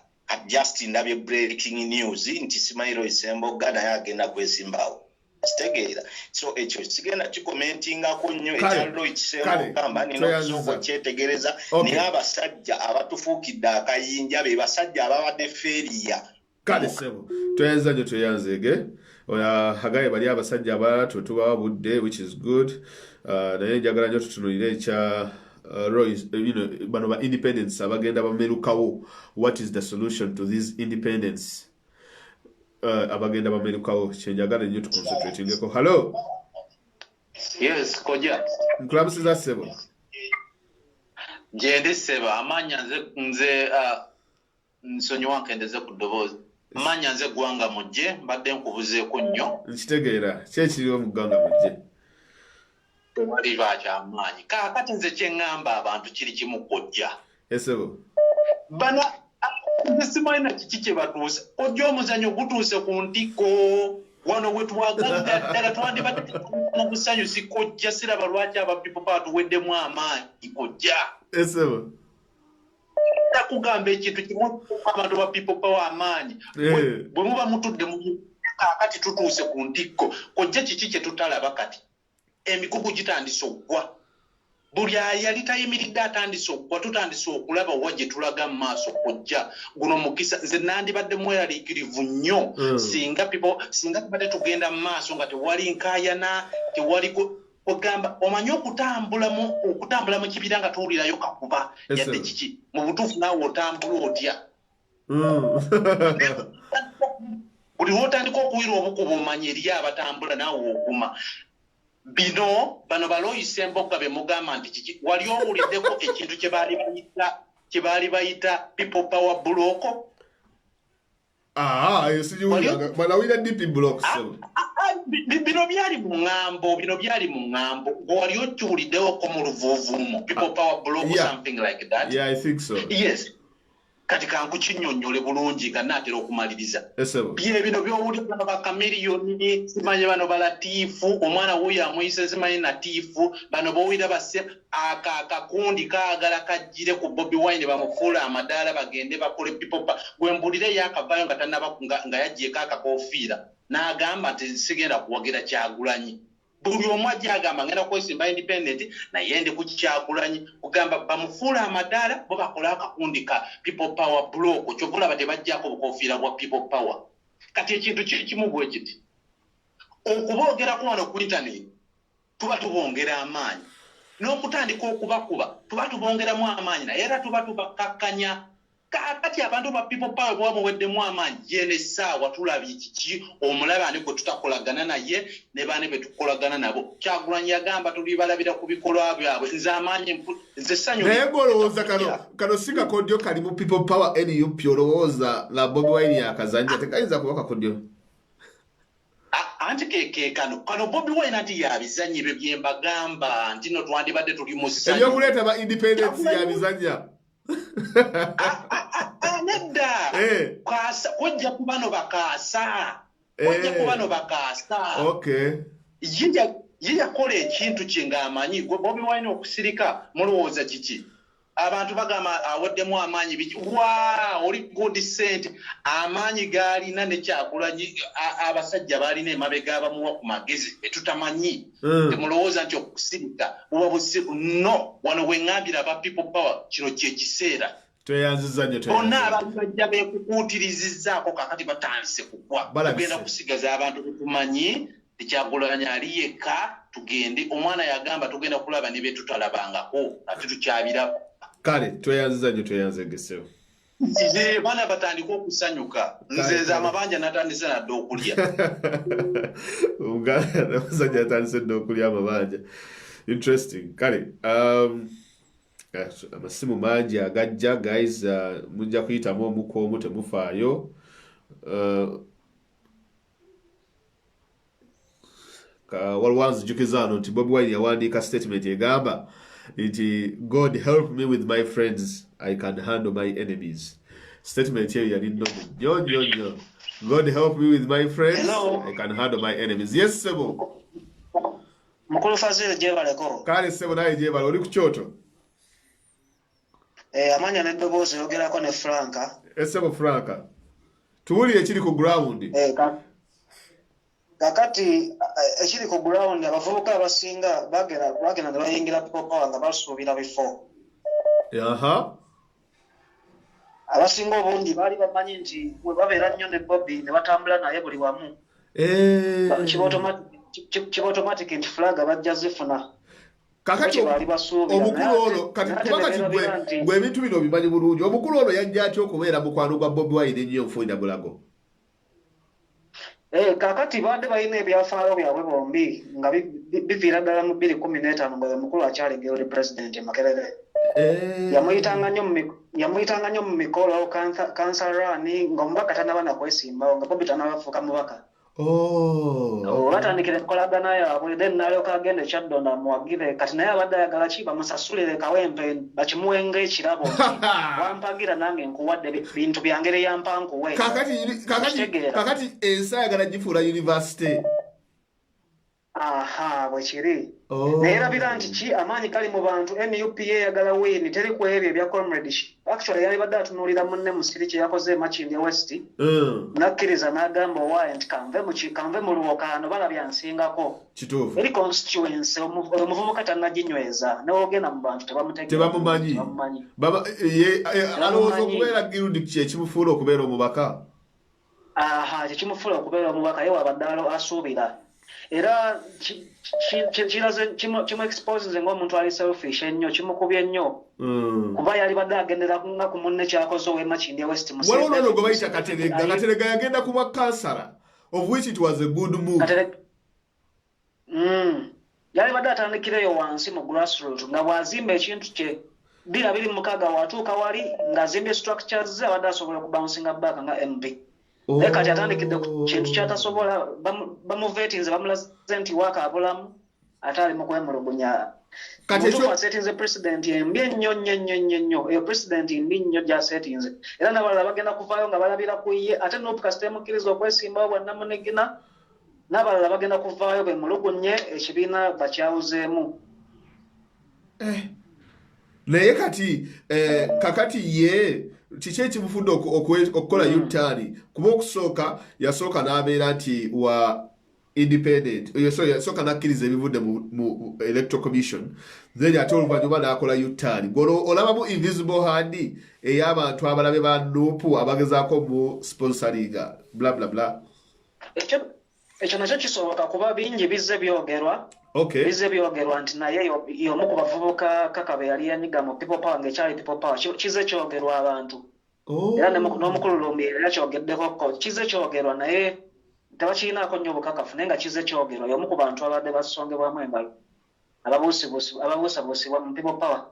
[SPEAKER 5] just ndabye breaking news nti simanyi Lois Mbogga naye agenda kwesimbawo kitegeera so ekyo sigenda kikomentingako nnyo ekya Lois Mbogga ninokusooka okyetegereza naye abasajja abatufuukidde akayinja be basajja ababadde feriya
[SPEAKER 1] kale sebo toyanza nyo toyanzege hagaye bali abasajja abalala tubawa budde which is good naye njagala nyo tutunulire ekya Royce, bano ba independence abagenda bamerukawo what is the solution to this independence abagenda bamerukawo kyenjagala nnyo tuconcentratingeko hello
[SPEAKER 2] yes koja
[SPEAKER 1] nkulamusiza sebo
[SPEAKER 2] jendi seba amanya nze nsonyiwa nkendeze ku ddoboozi amanya nze gwanga mujje mbadde nkubuzeeko nnyo
[SPEAKER 1] nkitegeera kyekiriwo mu ggwanga mujje
[SPEAKER 2] wali bakyamaanyi kaakati nze kyeŋŋamba abantu kiri kimu kojja
[SPEAKER 1] esebo
[SPEAKER 2] bano nze simanyi na kiki kye batuuse ojja omuzannyo gutuuse ku ntikko wano we twagadda ddala twandibadde mu busanyusi kojja siraba lwaki aba people power tuweddemu amaanyi kojja
[SPEAKER 1] esebo
[SPEAKER 2] takugamba ekintu kimu abantu ba people power amaanyi bwe muba mutudde mu kaakati tutuuse ku ntikko kojja kiki kye tutalaba kati emikugu gitandise okugwa buli ayali tayimiridde atandise okugwa tutandise okulaba wa gye tulaga mu maaso kojja guno mukisa nze nandibadde mweraliikirivu nnyo singa tubadde tugenda mu maaso nga tewali nkaayana tewali ogamba omanyi okutambula mu kibira nga tuwulirayo kakuba yadde kiki mu butuufu naawe otambula otya buli lwotandika okuwira obukuba omanya eriyo abatambula naawe oguma bano ba Lois Mbogga be mugamba nti kiki wali owuliddeko ekintu kye baali bayita people power block
[SPEAKER 1] balawira DP block
[SPEAKER 2] bino byali mu ŋŋambo wali okiwuliddewoko mu luvuuvuumo people power block something like that
[SPEAKER 1] yeah I think so
[SPEAKER 2] yes kati kankukinnyonnyole bulungi nga naatera okumaliriza bye bino byowulira bano bakamiriyoni simanyi bano balatiifu omwana wuyo amuyise simanyi natiifu bano bowulira base akakundi kaagala kajjire ku Bobi Wine bamufuula amadaala bagende bakole pipopa gwembulire yakavayo nga tanaba nga yaggyeko akakoofiira n'agamba nti sigenda kuwagira Kyagulanyi buli omu ajja agamba ngenda kwesimba independent naye ndi ku Kyagulanyi kugamba bamufuula amadaala bo bakola akakundi ka people power block kyobulaba tebajjako bukoofiira bwa people power kati ekintu kimu bwe kiti okubogerako wano ku internet tuba tubongera amaanyi n'okutandika okubakuba tuba tubongeramu amaanyi naye era tuba tubakakkanya kakati abantu ba people power bwa muweddemu amaanyi yene essaawa tulabye kiki omulaba ani gwe tutakolagana naye ne baane be tukolagana nabo Kyagulanyi yagamba tuli balabira ku bikolwa byabwe nze amaanyi nze ssanyu
[SPEAKER 1] naye golowooza kano si kakodyo kali mu people power NUP olowooza nga Bobi Wine yakazanja tekayinza kuba kakodyo
[SPEAKER 2] anti kano Bobi Wine anti yabizannya ebyo bye mbagamba nti no twandibadde tuli mu ssanyu
[SPEAKER 1] ebyokuleeta ba independence yabizannya
[SPEAKER 2] nedda kojja ku bano bakaasa ye yakola ekintu kye ng'amanyi gwe Bobi Wine okusirika mulowooza kiki
[SPEAKER 5] abantu bagamba awoddemu amaanyi oli good sente amaanyi gaalina ne Kyagulanyi abasajja baalina emabega abamuwa ku magezi etutamanyi temulowooza nti okusirika buba busiru no wano weŋŋambira aba people power kino kyekiseera
[SPEAKER 1] tweyanziza nnyo
[SPEAKER 5] bonna abantu bajja beekukuutirizizzaako kakati batandise kugwa tugenda kusigaza abantu tetumanyi Kyagulanyi ali yekka tugende omwana yagamba tugenda kulaba ne betutalabangako ate tukyabirako
[SPEAKER 1] kale tweyanziza nnyo tweyanzegesewo
[SPEAKER 5] bana batandika okusanyuka nze amabanja natandise nadde okulya
[SPEAKER 1] omusajja atandise dde okulya amabanja interesting kale amasimu mangi agajja guys mujja kuyitamu omuku omu temufaayo walwanzijukiza ano nti Bobi Wine yawandiika statement egamba nti God help me with my friends I can handle my enemies. Statement eyo yali nnono nnyo. God help me with my friends.
[SPEAKER 6] Hello.
[SPEAKER 1] I can handle my enemies. Yes sebo.
[SPEAKER 6] Mukulu Fazil jebaleko.
[SPEAKER 1] Kale sebo naye jebala oli ku kyoto.
[SPEAKER 6] Amanya n'eddoboozi yogerako ne Franka.
[SPEAKER 1] Sebo Franka. Tuwulire ekiri ku ground.
[SPEAKER 6] Kakati ekiri ku ground abavubuka abasinga bagenda ne bayingira people power nga basuubira bifo. Abasinga obungi baali bamanyi nti bwe babeera nnyo ne Bobby ne batambula naye buli wamu. Kiba automatic nti flag bajja zifuna.
[SPEAKER 1] Kakati omukulu ono kati kubakati gwe ebintu bino bimanyi bulungi omukulu ono yajja atya okubeera mukwano gwa Bobi Wine ennyo Nfuuda Bulago.
[SPEAKER 6] Kakati badde balina ebyafaayo byabwe bombi nga biviira ddala mu 2015 nga omukulu akyalengera oli pulezidenti Makerere. Yamuyitanga nnyo mu mikolo kansarani ng'omubaka tanaba nakwesimbawo nga Bobi tanabafuuka mubaka. Batandikira enkolagana yaabwe then n'alyoka agenda Kyaddondo amuwagire kati naye abadde ayagala ki bamusasulire kawempe bakimuwe ng'ekirabo wampagira nange nkuwadde bintu byangere yampa nkuwe.
[SPEAKER 1] Kakati ensi ayagala gifuula university.
[SPEAKER 6] Bwe kiri. Naye erabira nti ki amaanyi gali mu bantu NUP eyagala wini teri ku ebyo ebya comradeship. Actually yali badde atunuulira munne Musiri kye yakoze Makindye West. Nakkiriza n'agamba owaaye nti kanve mu Lwokaano balabya nsingako.
[SPEAKER 1] Kituufu.
[SPEAKER 6] Eri constituency omuvubuka tannaginyweza n'ogenda mu bantu
[SPEAKER 1] tebamumanyi. Alowooza okubeera Girundi kye kimufuula okubeera omubaka.
[SPEAKER 6] Kye kimufuula okubeera omubaka ye wabadde asuubira. Era kimu exposes ng'omuntu ali selfish ennyo kimukubye nnyo kuba yali badde agendera nga ku munne kyakoze ow'e Makindye West
[SPEAKER 1] waliwo gwe bayita Katerega yagenda ku bwa kansala of which it was a good move.
[SPEAKER 6] Yali badde atandikireyo wansi mu grassroot nga bw'azimba ekintu kye 2026 watuuka wali ng'azimbye structures ze abadde asobola okubouncing back nga MP. Kati atandikidde ku kintu kyatasobola bamuvetinze bamulaze nti wakaabulamu ate ali mu kwemulugunya. Kati asetinze pulezidenti embi ennyo eyo pulezidenti mbi nnyo gy'asetinze era n'abalala bagenda kuvaayo nga balabira ku ye ate n'opukasi temukkiriza okwesimbawo bwannamunegina n'abalala bagenda kuvaayo bemulugunye ekibiina bakyawuzeemu.
[SPEAKER 1] Naye kati kakati ye kiki ekimufudde okukola U-turn kuba okusooka yasooka n'abeera nti wa independent yasooka n'akkiriza ebivudde mu electoral commission then ate oluvannyuma n'akola U-turn olabamu invisible hand ey'abantu abalabe ba Nuupu abagezaako mu sponsoringa bla bla bla.
[SPEAKER 6] Ekyo nakyo kisoboka kuba bingi bizze byogerwa. Bizze byogerwa nti naye y'omu ku bavubuka Kakabe yali yanyiga mu people power ng'ekyali people power kize kyogerwa abantu. Era n'omukulu Lumbi era kyogeddeko kize kyogerwa naye tebakiinaako nnyo obukakafu naye nga kize kyogerwa y'omu ku bantu abadde basongebwamu engalo ababuusabuusibwa mu people power.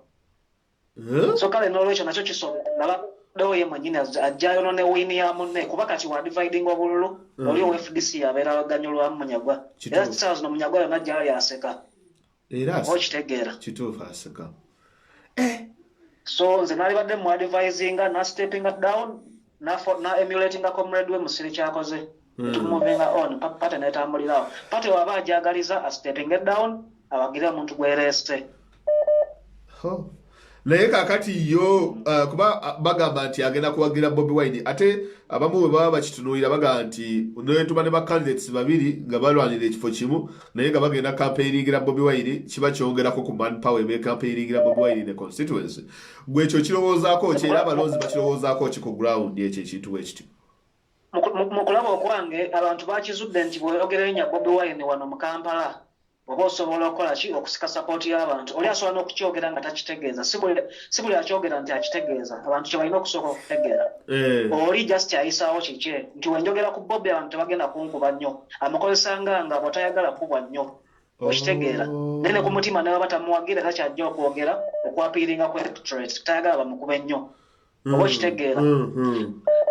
[SPEAKER 6] So kale n'olwekyo nakyo kisoboka Leo ye manyine ajjayo no ne wini ya munne kuba kati wa dividing obululu oli o FDC abeera baganyulwa munyagwa era tsaz no munyagwa yona jali aseka
[SPEAKER 1] era
[SPEAKER 6] okitegeera
[SPEAKER 1] kituufu aseka
[SPEAKER 6] so nze nali badde mu advising na stepping down na emulating a comrade we Musiri kyakoze moving on pate netambulirawo pate waba ajagaliza a stepping down abagira omuntu gwereste
[SPEAKER 1] naye kakati yo kuba bagamba nti agenda kuwagira Bobi Wine ate abamu bwe baba bakitunuulira bagamba nti netuma ne bacandidates babiri nga balwanira ekifo kimu naye nga bagenda campaigningira Bobi Wine kiba kyongerako ku manpower ebe campaigningira Bobi Wine ne constituency gwe ekyo kirowoozaako ki era abalonzi bakirowoozaako ki ku ground ekyo ekintu bwekityo
[SPEAKER 6] mu kulaba okwange abantu bakizudde nti bw'oyogera erinnya Bobi Wine wano mu Kampala oba osobola okukola ki okusika sapoti y'abantu oli asobola n'okukyogera nga takitegeeza si buli akyogera nti akitegeeza abantu kye balina okusooka okutegeera oli just ayisaawo kike nti wenjogera ku Bobi abantu tebagenda kunkuba nnyo amukozesa nga bw'otayagala kubwa nnyo okitegeera naye ne ku mutima ne baba tamuwagira era kyajja okwogera okwapiiringa ku electorate tayagala bamukube nnyo oba okitegeera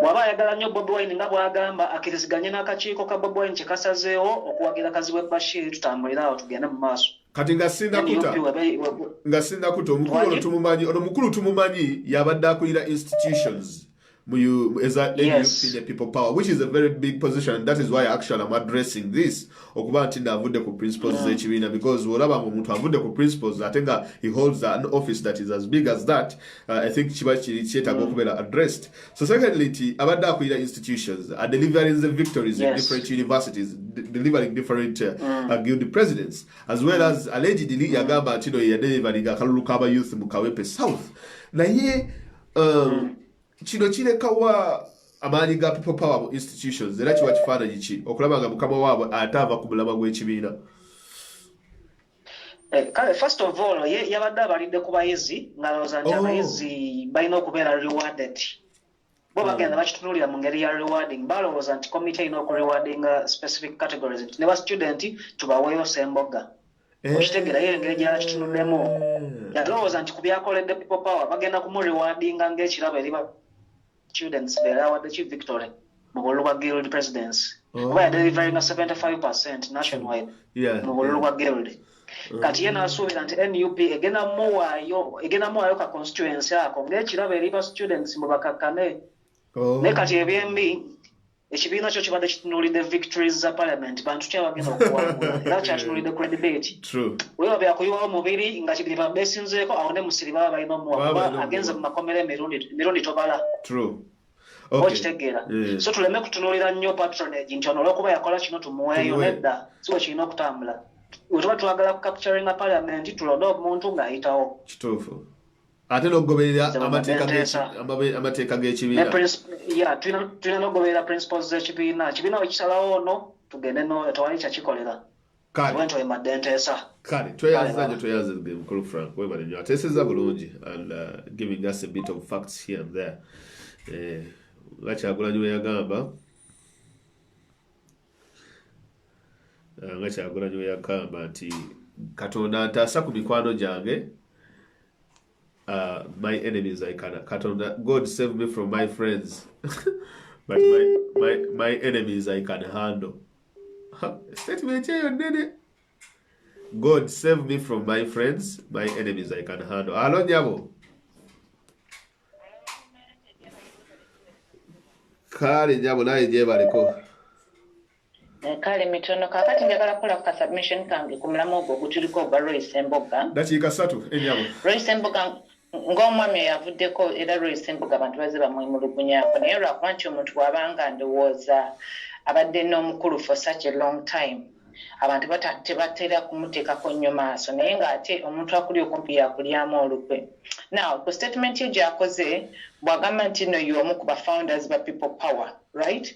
[SPEAKER 6] bw'aba ayagala nnyo Bobi Wine nga bw'agamba akkiriziganye n'akakiiko ka Bobi Wine kye kasazeewo okuwagira Kazibu Bashir tutambulire awo tugende mu maaso
[SPEAKER 1] kati nga sindakuta omukulu tumumanyi yabadde akulira institutions as a NUP the people power, which is a very big position, and that is why actually I'm addressing this. Okuba nti avudde ku principles z'ekibiina because olaba omuntu avudde ku principles atenga he holds an office that is as big as that. I think kiba kyetaaga okubeera addressed. So secondly, abadde akulira institutions are delivering the victories in different universities, delivering different guild presidents, as well as allegedly yagamba nti no yadelivering akalulu k'aba youth mu Kawepe South. Naye kino kirekawa amaanyi ga people power institutions era kiwa kifaananyi ki okulaba nga mukama waabwe ataava ku mulama gw'ekibiina
[SPEAKER 6] kale first of all yabadde abalidde ku bayizi ng'alowooza nti abayizi balina okubeera rewarded bo bagenda bakitunuulira mu ngeri ya rewarding balowooza nti committee erina okurewardinga specific categories nti ne ba student tubaweeyo Ssemboga okitegeera ye engeri gy'akitunuddemu yalowooza nti ku byakoledde people power bagenda kumurewardinga ng'ekirabo eri students they are the chief victory Mugolwa Guild presidency where delivering a 75% nationwide Mugolwa Guild kati yena asuubira nti NUP egenda muwaayo ka constituency ako ng'ekirabo eri ba students mu bakakkane ne kati ebyembi ekibiina kyo kibadde kitunuulidde victories za parliament bantu kyabagenda okuwangula era kyatunulidde ku debate weeba byakuyiwawo mubiri nga kigiriba besinzeeko awo ne musiri baba balina omuwa kuba agenze mu makomera emirundi tobala okitegeera so tuleme kutunuulira nnyo patronage nti ono olw'okuba yakola kino tumuweeyo nedda si we kirina okutambula we tuba twagala kucapturinga parliament tulonde omuntu ng'ayitawo
[SPEAKER 1] kituufu ate n'okugoberera amateeka g'ekibiina
[SPEAKER 6] tulina n'okugoberera principles z'ekibiina ekibiina we kisalawo ono tugende no tewali kyakikolera wento emadde enteesa
[SPEAKER 1] kale tweyanza mukulu Frank webale nnyo ateeseza bulungi and giving us a bit of facts here and there nga Kyagulanyi we yagamba nti Katonda ntaasa ku mikwano gyange my enemies I can Katonda God save me from my friends but my enemies I can handle statement eyo nene God save me from my friends my enemies I can handle alo nyabo kale nyabo naye gyebaleko
[SPEAKER 7] kale mitono kakati njagala kukola ku submission kange ku mulamu ogwo gutuliko ogwa Roy Ssemboga
[SPEAKER 1] dakiika 3 enyabo
[SPEAKER 7] Roy Ssemboga ng'omwami yavuddeko era Roy Ssemboga abantu bazze bamwemulugunyaako naye lwakuba nti omuntu wabanga ndowooza abadde n'omukulu for such a long time abantu tebatera kumuteekako nnyo maaso naye ng'ate omuntu akuli okumpi yakulyamu olukwe now ku statement ye gy'akoze bw'agamba nti no y'omu ku bafounders ba people power right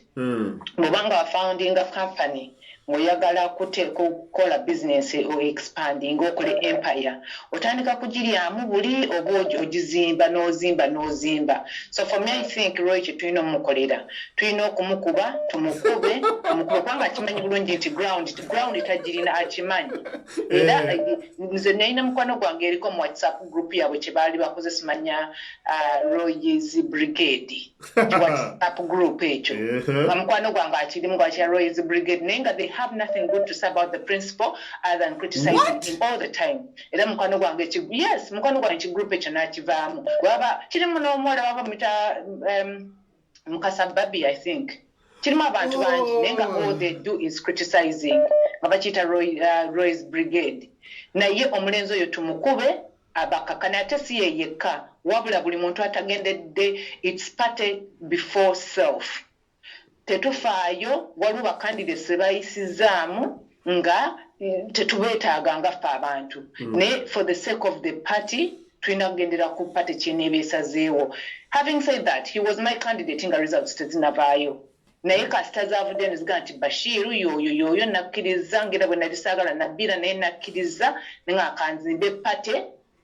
[SPEAKER 7] bw'obanga wafoundinga company ng'oyagala kukola business o expanding okole empire otandika kugiryamu buli oba ogizimba n'ozimba so for me I think Roy kye tulina omukolera tulina okumukuba tumukube kubanga akimanyi bulungi nti ground tagirina akimanyi era nze nalina mukwano gwange eriko mu WhatsApp group yaabwe kye baali bakoze simanya Roy's Brigade WhatsApp group ekyo mukwano gwange akirimu gwakya Roy's Brigade naye nga they have nothing good to say about the principal other than criticizing him all the time. Era mukwano gwange mukwano gwange group ekyo nakivaamu. Waba kirimu n'omuwala baba mita Mukasa Babi I think. Kirimu abantu bangi naye nga all they do is criticizing. Nga bakiyita Roy's Brigade. Naye omulenzi oyo tumukube abakakana ate si ye yekka wabula buli muntu atagendedde it's party before self tetufaayo waliwo bakandidate bayisizaamu nga tetubeetaaga nga ffe abantu naye for the sake of the party tulina kugendera ku party kyeneebeesazeewo. Having said that, he was my candidate nga results tezinavaayo naye kasita zaavudde neziga nti Bashiru yoyo nakkiriza ngera bwe nali saagala nabbiira naye nakkiriza nga kanzimbe party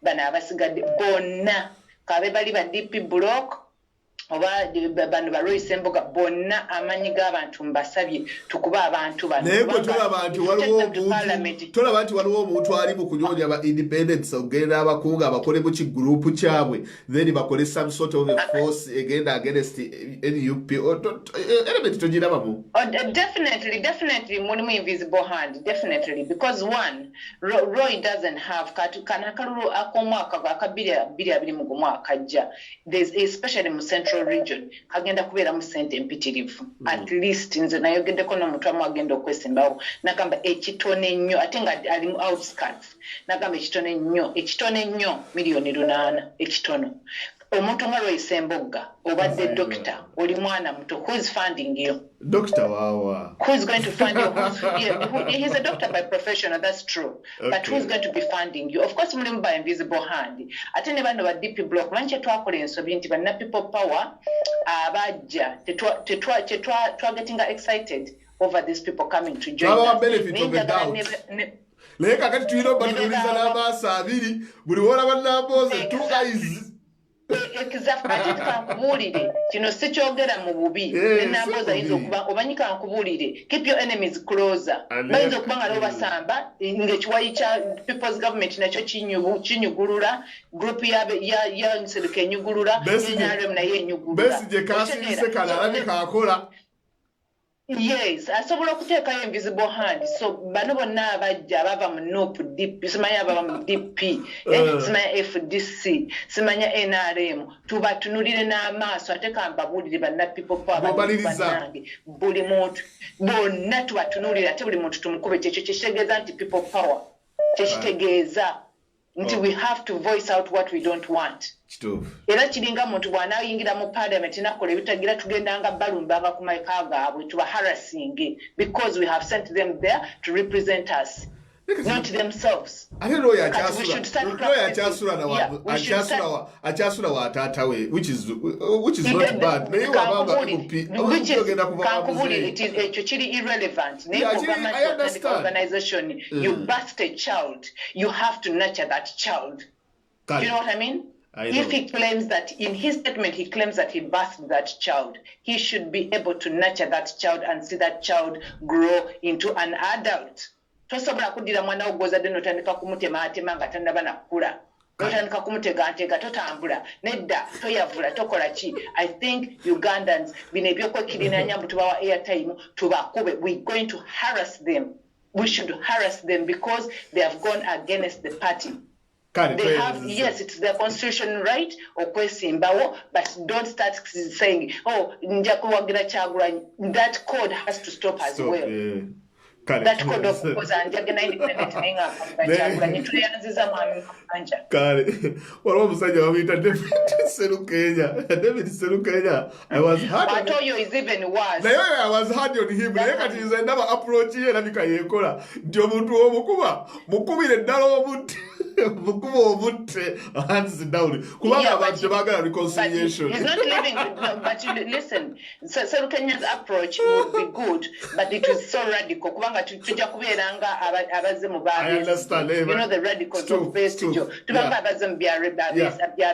[SPEAKER 7] bano abasigadde bonna kabe bali ba DP block oba bano ba Royce Emboga bonna amanyi g'abantu mbasabye tukuba abantu bano
[SPEAKER 1] naye gwe tolaba nti waliwo omuntu ali mu kunyonya aba independents ogenda abakunga abakole mu kigurupu kyabwe then bakole some sort of a force egenda against NUP element togirabamu.
[SPEAKER 7] Definitely mulimu invisible hand definitely because one Roy doesn't have kana kalulu akomwaka akabiri mu mwaka ajja there's especially mu central region kagenda kubeera mu sente mpitirivu at least nze nayogeddeko n'omuntu amu agenda okwesimbawo nagamba ekitone nnyo ate nga ali mu outskirts nagamba ekitone nnyo miliyoni 8 ekitono omuntu nga Royce Emboga obadde doctor oli mwana muto who is funding you
[SPEAKER 1] doctor wawa
[SPEAKER 7] who is going to fund you he's a doctor by profession that's true but who is going to be funding you of course mulimu by invisible hand ate ne bano ba DP block manche twakola ensobi nti banna people power abajja getting excited over these people coming to join us
[SPEAKER 1] benefit of the doubt naye kakati tulina obanuliza n'amaaso abiri buli woolaba namboze two eyes
[SPEAKER 7] ate kankubuulire kino si kyogera mu bubi nenamboza ayinza okuba omanyi kankubuulire keep your enemies closer bayinza okuba nga lobasamba ng'ekiwayi kya people's government nakyo kinyugulula group ya nseruka enyugulula NRM naye enyugulula
[SPEAKER 1] Besigye kasirise kale alabika akola.
[SPEAKER 7] Yes, asobola okuteekayo invisible hand. So bano bonna abajja abava mu NUP DP simanya abava mu DP simanya FDC simanya NRM tubatunulire n'amaaso ate kambabuulire banna people power banange buli muntu bonna tubatunulire ate buli muntu tumukube kyekyo kyekitegeeza nti people power kyekitegeeza nti we have to voice out what we don't want. Era kiringa muntu bw'anaayingira mu parliament nakola ebitagira tugendanga balumbanga ku mayika gaabwe tuba harassing because we have sent them there to represent us. Not themselves.
[SPEAKER 1] I don't know achasura wa atatawe which is not bad.
[SPEAKER 7] It is actually irrelevant.
[SPEAKER 1] I understand.
[SPEAKER 7] Organization, you birthed a child, you have to nurture that child. Do you know what I mean? If he claims that in his statement he claims that he birthed that child, he should be able to nurture that child and see that child grow into an adult. Tosobola kuddira mwana ogoza deno tandika kumutema atema nga tandaba nakula totandika kumutega ntega totambula nedda toyavula tokola ki. I think Ugandans bino ebyokwekkirinanya mbu tubawa airtime tubakube. We're going to harass them. We should harass them because they have gone against the party. They have, yes, it's their constitutional right okwesimbawo, but don't start saying, oh, nja kuwagira Kyagulanyi. That code has to stop as well.
[SPEAKER 1] Yeah.
[SPEAKER 7] That code of independent nenga Kyagulanyi tuyanziza mwami manja.
[SPEAKER 1] Kale waliwo omusajja bamuyita David Serukenya. I was hard on
[SPEAKER 7] Watoyo is even worse.
[SPEAKER 1] Naye I was hard on him. Naye kati nze ndaba approach ye nabika yekola nti omuntu omukuba mukubire ddala omuti mukuba omutte hands down kubanga abantu tebagala reconciliation.
[SPEAKER 7] He's not living but you listen, Serukenya's approach would be good but it was so radical kubanga tujja kubeeranga abaze mu
[SPEAKER 1] I understand.
[SPEAKER 7] You know the radicals of Besigye. Tubanga abaze mu bya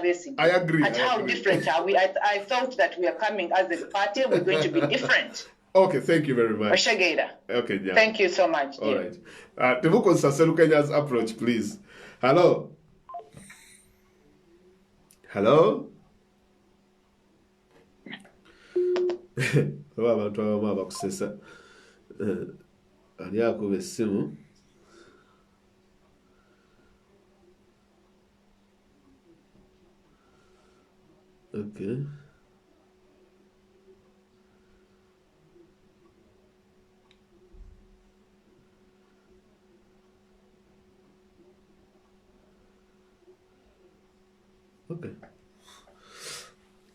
[SPEAKER 7] Besigye.
[SPEAKER 1] I agree.
[SPEAKER 7] And how different are we? I thought that we are coming as a party, we're going to be different.
[SPEAKER 1] Okay, thank you very much.
[SPEAKER 7] Oshagera.
[SPEAKER 1] Okay, yeah.
[SPEAKER 7] Thank you so much.
[SPEAKER 1] All right. Temukonsa Serukenya's approach, please. Hello? Hello? Abantu abamu abakusesa ali akuba essimu. Okay.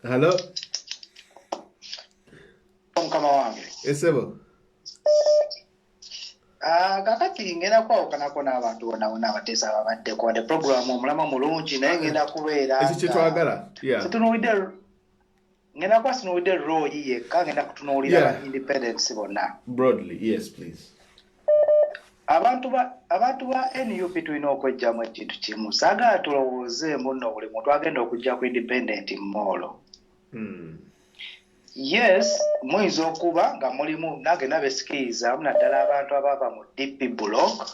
[SPEAKER 1] Hello.
[SPEAKER 8] Mukama wange.
[SPEAKER 1] Esebo.
[SPEAKER 8] Kakati ngenda kwawukanako n'abantu bonna abateesa babaddeko the program omulama mulungi naye ngenda kubeera
[SPEAKER 1] ekyo kye twagala
[SPEAKER 8] ngenda kuba sinuulidde role yekka ngenda kutunuulira aba independence bonna
[SPEAKER 1] broadly. Yes, please.
[SPEAKER 8] abantu ba NUP tulina okwejjamu ekintu kimu saagala tulowoozeemu nno buli muntu agenda okujja ku independent moolo. Yes, muyinza okuba nga mulimu nagenda besikiriza naddala abantu abava mu DP block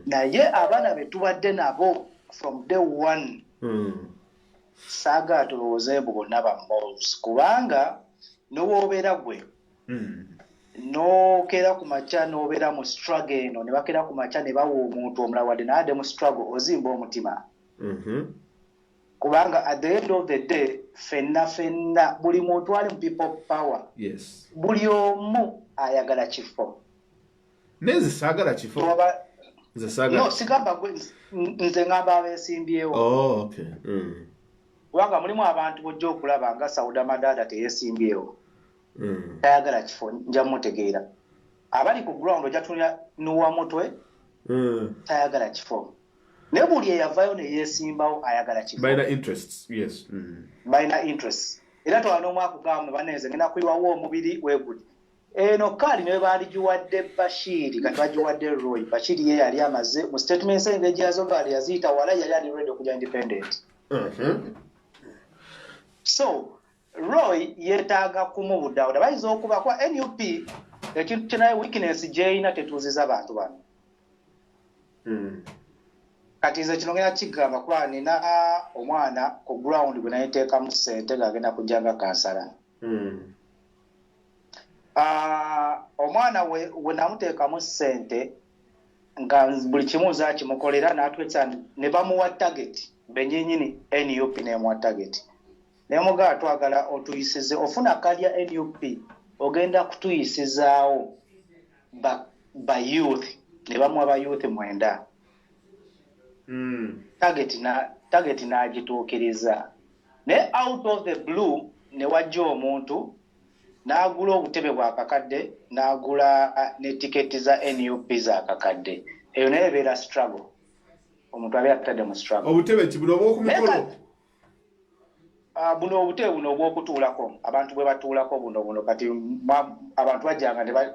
[SPEAKER 8] naye abaana be tubadde nabo from day one saagala tulowoozeemu bonna ba malls kubanga n'obwobeera gwe nokeera ku makya n'obeera mu struggle eno ne bakeera ku makya ne bawa omuntu omulala wadde naadde mu struggle ozimba omutima kubanga at the end of the day fenna buli muntu ali mu people power.
[SPEAKER 1] Yes.
[SPEAKER 8] Buli omu ayagala kifo.
[SPEAKER 1] Neze saagala kifo. Nze saagala.
[SPEAKER 8] No, sigamba nze ngamba abesimbyewo.
[SPEAKER 1] Oh, okay.
[SPEAKER 8] Kubanga mulimu abantu bojja okulaba nga Sauda Madada teyesimbyewo. Tayagala kifo nja mutegeera. Abali ku ground ojja tunya nuwa mutwe. Tayagala kifo. Ne buli eyavayo ne yesimbawo ayagala kifo.
[SPEAKER 1] Balina interests, yes.
[SPEAKER 8] Balina interests. Era twana omwaka gwamu baneze ngenda kuyiwawo omubiri weguli. Eno kali ne baaligiwadde Bashiri kati bagiwadde Roy. Bashiri ye yali amaze mu statements engejazo bali yazita wala yali ready okuja independent. So Roy yetaaga kumubudawuda bayinza okuba kwa NUP ekintu kinaye weakness gyeyina tetuuziza abantu bano. Kati nze kino ngenda kigamba kuba nina omwana ku ground gwe nayiteekamu ssente ng'agenda kujjanga kansala. Omwana we namuteekamu ssente nga buli kimu nzaakimukolera n'atwetsa ne bamuwa target benyinyini NUP n'emuwa target. Naye mugaa twagala otuyisize ofuna kalya NUP ogenda kutuyisizaawo ba youth ne bamuwa ba youth 9. Target n'agituukiriza. Ne out of the blue ne wajja omuntu n'agula obutebe bwa kakadde n'agula ne tiketi za NUP za kakadde. Eyo naye ebeera struggle. Omuntu abeera atadde mu struggle.
[SPEAKER 1] Obutebe kibuno obw'okumikolo?
[SPEAKER 8] Buno obutebe buno obw'okutuulako. Abantu bwe batuulako buno kati abantu bajjanga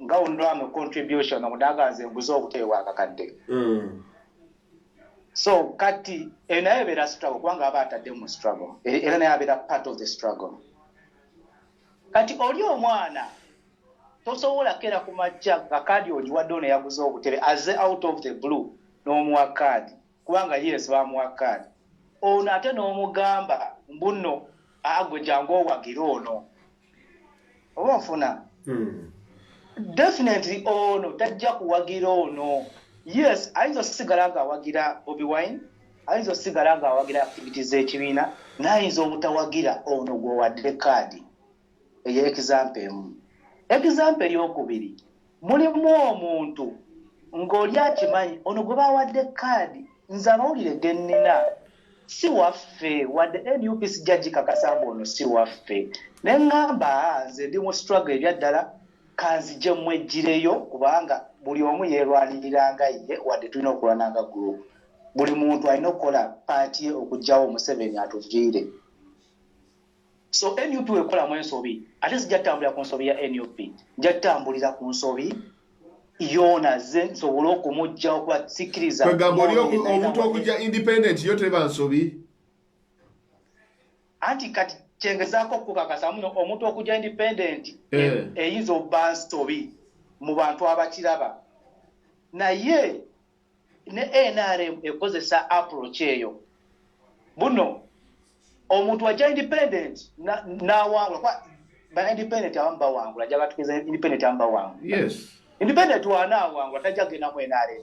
[SPEAKER 8] nga ondoamu contribution omudaganze nguze obutebe bwa kakadde. So kati naye ebeera struggle kubanga aba atadde mu struggle. Era naye abeera part of the struggle. Kati oli omwana tosobola kera ku majja kakadi ogiwadde ono yaguze obutebe aze out of the blue n'omuwa kaadi kubanga yes bamuwa kaadi. Ono ate n'omugamba mbuno agwe jangu owagira ono. Oba nfuna? Definitely ono tajja kuwagira ono. Yes, ayinza osigala ng'awagira Bobi Wine, ayinza osigala ng'awagira activities z'ekibiina, n'ayinza obutawagira ono gw'owadde kaadi. Eyo example emu. Example ey'okubiri, mulimu omuntu ng'oli akimanyi ono gwe bawadde kaadi nze amawulire ge nnina si waffe wadde NUP sijja gikakasa ono si waffe. Ne ngamba nze ndi mu struggle ebya ddala kanzije mwejjireyo kubanga buli omu yeerwanirira ye wadde tulina okulwana nga group. Buli muntu alina okukola paati ye okugjawo Museveni atuviire. So NUP wekolamu ensobi ate sijja ttambulira ku nsobi ya NUP njja ttambulira ku nsobi yona ze nsobola okumugjawo kuba sikiriza.
[SPEAKER 1] Kwegamba oli omuntu okujja independent yo teba nsobi.
[SPEAKER 8] Anti kati kyengezaako okukakasa muno omuntu okujja independent eyinza obba nsobi mu bantu abakiraba. Naye ne NRM ekozesa approach eyo. Buno omuntu wajja independent n'awangula ba independent abamu bawangula ajja batukiza independent abamu bawangula.
[SPEAKER 1] Yes.
[SPEAKER 8] Independent wanaawangula tajja genda mu NRM.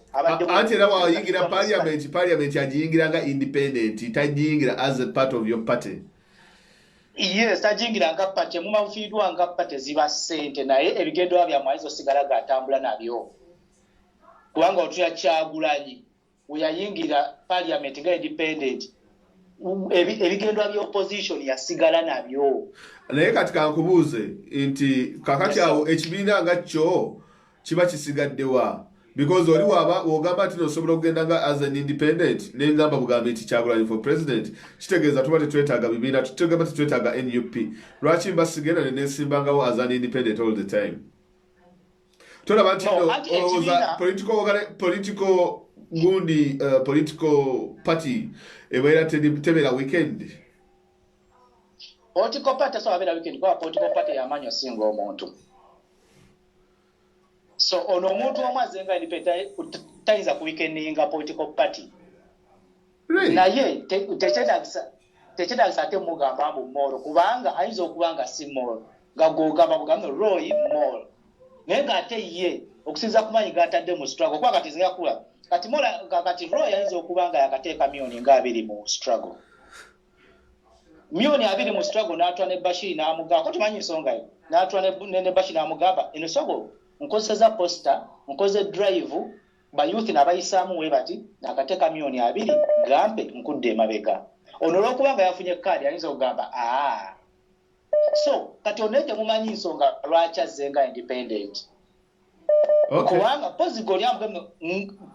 [SPEAKER 1] Anti era wayingira parliament agiyingiranga independent tajiyingira as a part of your party.
[SPEAKER 8] Yes, tajingira nga party mu mafiidwa nga party ziba ssente naye ebigendo byammwe ayinza osigala gatambula nabyo. Kubanga otuya Kyagulanyi we yayingira parliament nga independent ebigendwa bya opposition yasigala nabyo.
[SPEAKER 1] Naye kati kankubuuze nti kakati awo ekibiina nga kyo kiba kisigaddewa because oli waba wogamba nti nosobola okugenda nga as an independent nengamba bugambe nti Kyagulanyi for president kitegeeza tuba tetwetaaga bibiina tutegamba tetwetaaga NUP lwaki mba sigenda nenesimbangawo as an independent all the time tolaba nti olowooza political gundi political party ebeera tebeera weekend
[SPEAKER 8] political party so abera weekend kwa political party yamanyo singa omuntu so ono omuntu omwazenga independent tayinza ku weekendinga political party
[SPEAKER 1] really?
[SPEAKER 8] Naye tekyetagisa ate mugamba mbu moro kubanga ayinza okubanga si moro nga gogamba bugambe Roy moro naye ng'ate ye okusinza kumanyi gatadde mu struggle kuba kati zingakula kati mola kati Roy ayinza okubanga yakateeka millioni nga 2 mu struggle milioni 2 mu struggle n'atwa ne Bashir n'amugamba ko tumanyi nsonga yo n'atwa ne Bashir n'amugamba eno sogo nkozesa poster nkoze drive ba youth n'abayisaamu we bati n'akateeka milioni 2 gampe nkudde emabega ono lwokubanga yafunye kadi ayinza okugamba so kati oneete mumanyi nsonga lwaki azzenga independent kubanga pozigo lyamugamba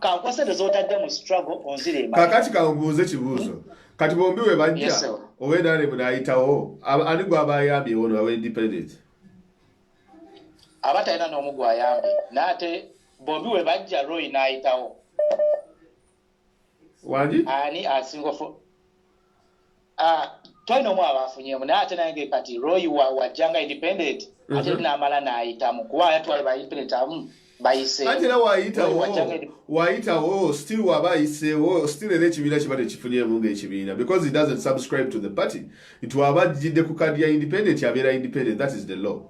[SPEAKER 8] kankwasente z'otadde mu struggle onzire
[SPEAKER 1] kakati kangubuuze kibuuzo kati bombi we bajja obeedale munaayitawo ani gwe aba ayambye ono awa independent
[SPEAKER 8] aba talina n'omu gw'ayambye naate bombi we bajja Roy n'ayitawo
[SPEAKER 1] wandi
[SPEAKER 8] ani asinga twalina omu abaafunyeemu naye ate nange kati Roy wajjanga independent ate n'amala n'ayitamu kuba yatwale ba independent amu bayise
[SPEAKER 1] ate era waayitawo still waba ayiseewo still era ekibiina kiba tekifunyeemu ng'ekibiina because he doesn't subscribe to the party nti waba ajjidde ku kadi ya independent abeera independent that is the law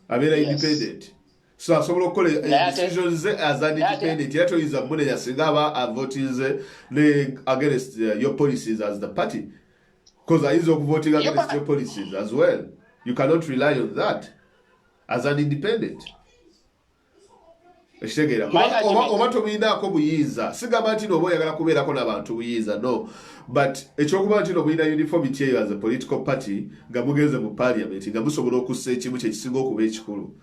[SPEAKER 1] abeera independent so asobola okukola decisions ze as an independent era toyinza munenya singa aba avotinze ne against your policies as the party because ayinza okuvotinga against your policies as well you cannot rely on that as an independent ekitegeera oba tobiinaako buyinza sigamba nti nooba oyagala kubeerako n'abantu buyinza no but ekyokuba nti noobulina uniformity eyo as a political party nga mugenze mu parliament nga musobola okussa ekimu kyekisinga okuba ekikulu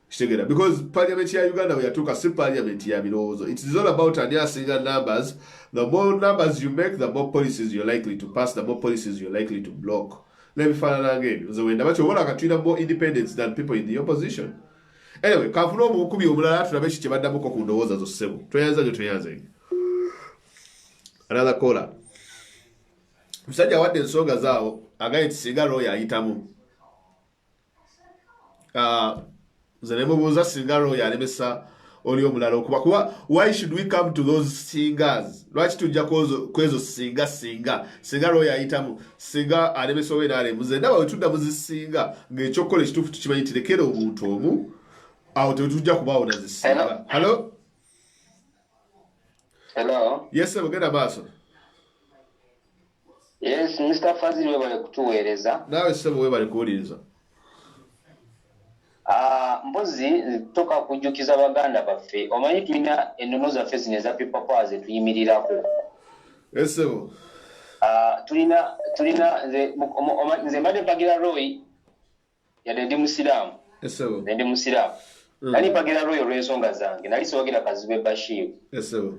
[SPEAKER 1] kitegeera because parliament ya Uganda bwe yatuuka si parliament ya birowoozo it is all about ani asinga numbers the more numbers you make the more policies you're likely to pass the more policies you're likely to block nebifaanana ng'ebyo nze wenda bakyobola nga tulina more independence than people in the opposition. Anyway, kanfuna omukubi omulala tulabe ki kyebaddamuko ku ndowooza zo ssebo tweyanza nyo tweyanze another caller musajja wadde ensonga zaawo agaye nti singa Roy ayitamu nze ne mubuuza singa Roy alemesa oli omulala okuba why should we come to those singers lwaki tujja kwezo singa Roy ayitamu singa alemesa owe n'alemuze ndaba we tudda muzisinga ng'ekyokukola ekituufu tukimanyi tirekera omuntu omu awo tetujja kubaawo nazisinga.
[SPEAKER 9] Hello.
[SPEAKER 1] Yes, mugenda maaso.
[SPEAKER 9] Yes, Mr. Fazil we bali kutuweereza.
[SPEAKER 1] Naawe ssebo we bali kuwuliriza.
[SPEAKER 9] Mpozi toka kujjukiza baganda baffe. Omanyi tulina ennono zaffe zino eza people power ze tuyimirirako.
[SPEAKER 1] Yes, sebo.
[SPEAKER 9] Tulina nze mbadde mpagira Roy yadde ndi musiraamu.
[SPEAKER 1] Yes, sebo.
[SPEAKER 9] Ndi musiraamu. Nali mpagira Roy olw'ensonga zange. Nali siwagira Kazibe Bashir.
[SPEAKER 1] Yes, sebo.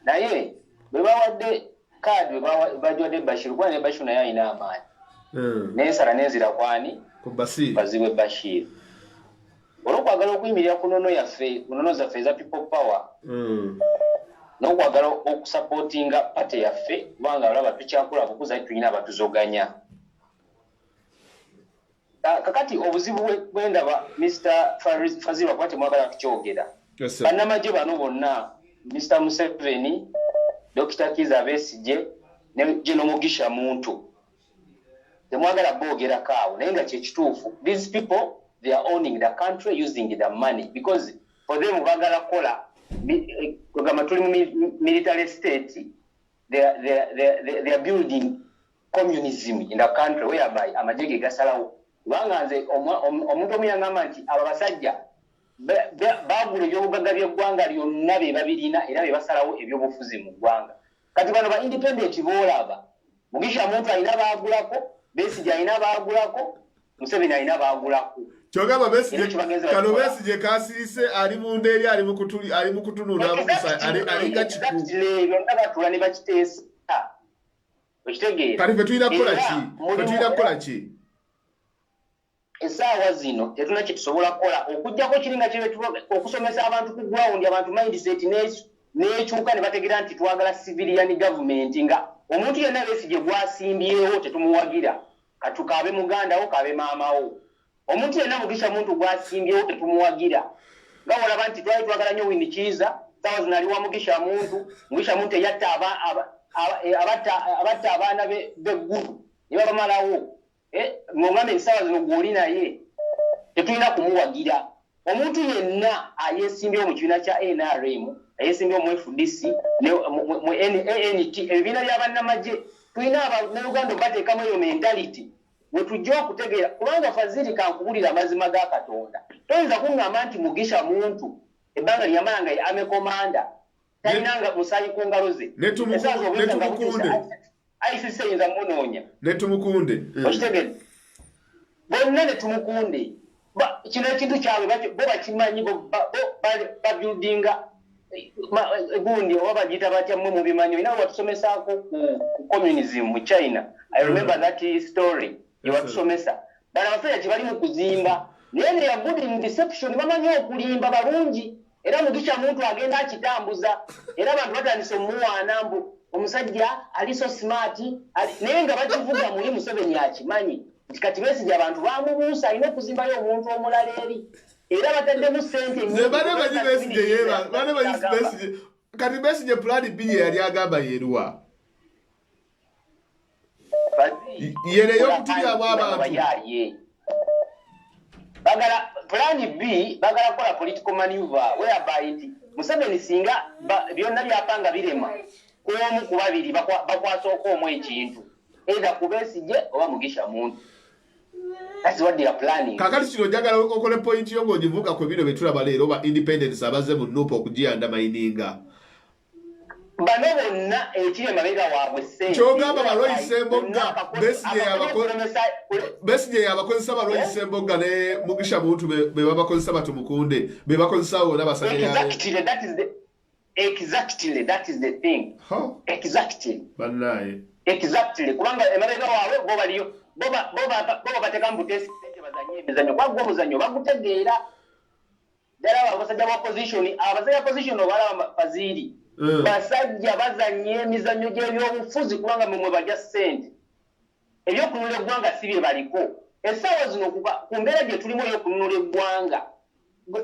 [SPEAKER 9] Naye bwe bawadde kaadi bagiwadde Bashir kuba ne Bashir naye alina amaanyi. N'ensala n'enzira kwani?
[SPEAKER 1] Ku Bashir.
[SPEAKER 9] Kazibe Bashir. Olw'okwagala okuyimirira ku nnono zaffe eza people power. N'okwagala okusapootinga pate yaffe kubanga olaba tukyakula bukuza tulina abatuzoganya. Kakati obuzibu bwendaba Mr. Fazil akuba temwagala kukyogera. Bannamagye bano bonna Mr. Museveni, Dr. Kizza Besigye ne General Mugisha Muntu temwagala boogera kaawo naye nga kyekituufu these people they are owning the country using the money because for them bagala kola kugamba tuli mu military state they are building communism in the country whereby amajege gasalawo kubanga nze omuntu omuyangamba nti aba basajja baagula ebyobugagga by'eggwanga lyonna be babirina era be basalawo ebyobufuzi mu ggwanga kati bano ba independent boolaba Mugisha muntu alina baagulako Besigye alina baagulako Museveni alina baagulako
[SPEAKER 1] Chogaba Besigye kasirise ali munderi ali mukutunula abukusa ali gachiku
[SPEAKER 9] byonna batula ne bakiteesa okitegeera
[SPEAKER 1] kati fetuyina kukola ki
[SPEAKER 9] essaawa zino tetuna kye tusobola kukola okujjako kiringa okusomesa abantu ku ground abantu mindset n'ekyuka ne bategeera nti twagala civilian government nga omuntu yenna Besigye gwasimbyewo tetumuwagira katukabe muganda wo kabe maamawo omuntu yenna Mugisha muntu gwasimbyewo tetumuwagira nga olaba nti twali twagala nnyo Winikiza saawa zino ali wa Mugisha muntu eyatta abatta abaana b'eggulu ne babamalawo ng'oŋŋambe essaawa zino gw'oli naye tetulina kumuwagira omuntu yenna ayeesimbyewo mu kibiina kya NRM ayeesimbyewo mu FDC mu ANT ebibiina by'abannamagye tulina Abannayuganda bateekamu eyo mentality we tujja okutegeera kubanga Fazili kankubulira amazima ga Katonda toyinza kuŋŋamba nti Mugisha muntu ebbanga lyamala nga ye ame komanda talinanga musaayi ku ngalo ze ICC eyinza munoonya
[SPEAKER 1] netumukunde
[SPEAKER 9] okitegeera bonna netumukunde kino ekintu kyabwe bo bakimanyi babuildinga gundi oba bagiyita batya mmwe mubimanyi olina webatusomesaako ku communism mu China. I remember that story yewatusomesa bana abasajja kye bali mu kuzimba naye ne ya good in deception bamanyi okulimba balungi era Mugisha muntu agenda akitambuza era abantu batandise omuwaana mbu omusajja ali so smart naye nga bakivuga muli Museveni akimanyi kati Besigye abantu bamubuusa alina okuzimbayo omuntu omulala eri era bataddemu ssente
[SPEAKER 1] kati Besigye plan B yali agamba yeruwa yereyo okutulyamu abantu
[SPEAKER 9] bagala plan B bagala kola political maneuver whereby nti Museveni singa byonna byapanga birema kuomu ku babiri bakwasooka omu ekintu either ku Besigye oba Mugisha muntu. That's what they are planning.
[SPEAKER 1] Kakati kino njagala okole point yo ng'ogivuga ku bino betulaba leero ba independence abaze mu Nuupu okugiyanda mayininga.
[SPEAKER 9] Bano bonna ekiri emabega waabwe ssente
[SPEAKER 1] kyogamba baloyisa embogga Besigye yabakozesa baloyisa embogga ne Mugisha muntu be babakozesa batumukunde be bakozesa wona basajja
[SPEAKER 9] exactly that is the thing. Exactly
[SPEAKER 1] banaye
[SPEAKER 9] exactly kubanga emabega waabwe bo baliyo bo bateka mbutesi bazanye emizanyo kwa gwo muzanyo bagutegeera dala abasajja ba opposition obala Fazili basajja bazanye emizanyo gy'ebyobufuzi kubanga mwe bajja ssente ebyokununula eggwanga si bye baliko essaawa zino ku mbeera gye tulimu ey'okununula eggwanga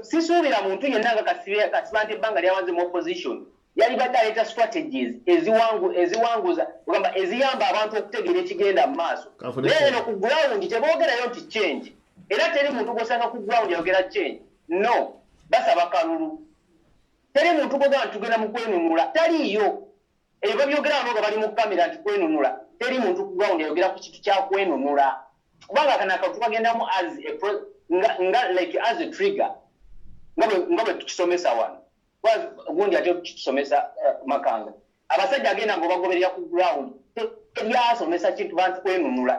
[SPEAKER 9] sisuubira muntu yenna nga kasiba nti ebbanga lyawanze mu opposition yali badde aleeta strategies eziwanguza ogamba eziyamba abantu okutegeera ekigenda mu maaso naye eno ku ground teboogerayo nti change era teri muntu gwosanga ku ground yayogera change no basaba kalulu teri muntu gwogera nti tugenda mu kwenunula taliiyo ebyo babyogera wano nga bali mu kamera nti kwenunula teri muntu ku ground yayogera ku kintu kya kwenunula kubanga kanaka tukagendamu as a trigger nga bwe tukisomesa wano gundi ate tukisomesa Makanga abasajja agenda ngo bagoberera ku ground teryasomesa kintu bantu kwenunula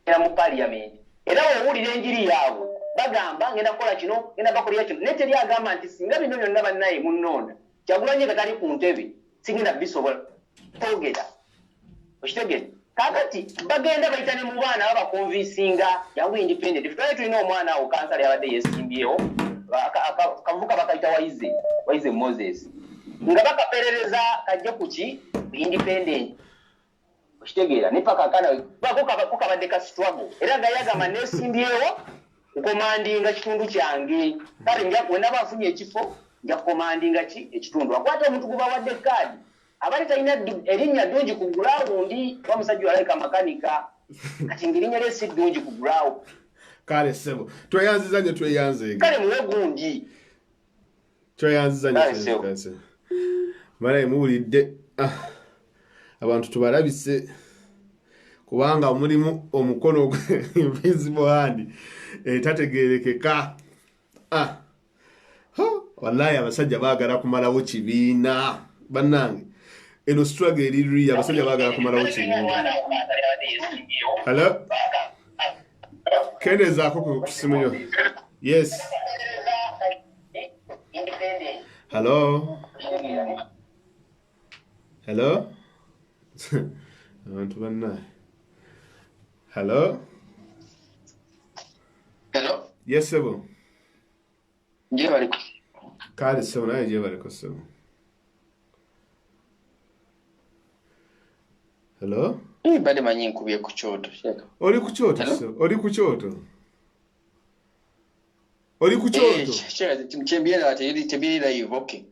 [SPEAKER 9] era mu parliament era owulira enjiri yaabwe bagamba ngenda kukola kino ngenda bakolera kino naye teryagamba nti singa bino byonna bannaye munnonda Kyagulanyi katali ku ntebe singenda bisobola twogera okitegere kakati bagenda bayita ne mu baana babakonvinsinga yangu independent tutale tulina omwana awo kansala yabadde yeesimbyewo kavuka bakayita Waize Moses nga bakaperereza kajja kuki independent okitegeera ne paka kana kukabadde ka struggle era gayagamba neesimbyewo nkomandinga kitundu kyange kale wena bafunye ekifo nja komandinga ki ekitundu akwata omuntu gubawadde kaadi abali talina erinnya ddungi ku ground bamusajja alayika makanika kati ngirinya lesi ddungi ku ground
[SPEAKER 1] kale sebo tweyanziza nyo tweyanze
[SPEAKER 9] kale muwe gundi
[SPEAKER 1] tweyanziza nyo tweyanze mara muwulidde abantu tubalabise kubanga mulimu omukono invisible hand tategerekeka wallahi abasajja baagala kumalawo kibiina bannange eno struggle eri abasajja baagala kumalawo kinnyi. Hello? Kendezaako ku simu yo. Yes. Hello? Hello? Abantu banna. Hello?
[SPEAKER 2] Hello?
[SPEAKER 1] Yes, sebo.
[SPEAKER 2] Je baliko.
[SPEAKER 1] Kale sebo naye je baliko sebo. Hello?
[SPEAKER 2] Bade manyi nkubye ku kyoto.
[SPEAKER 1] Oli ku kyoto sebo. Oli ku kyoto. Oli ku kyoto.
[SPEAKER 2] Chembiera ate yidi tebira hivyo okay.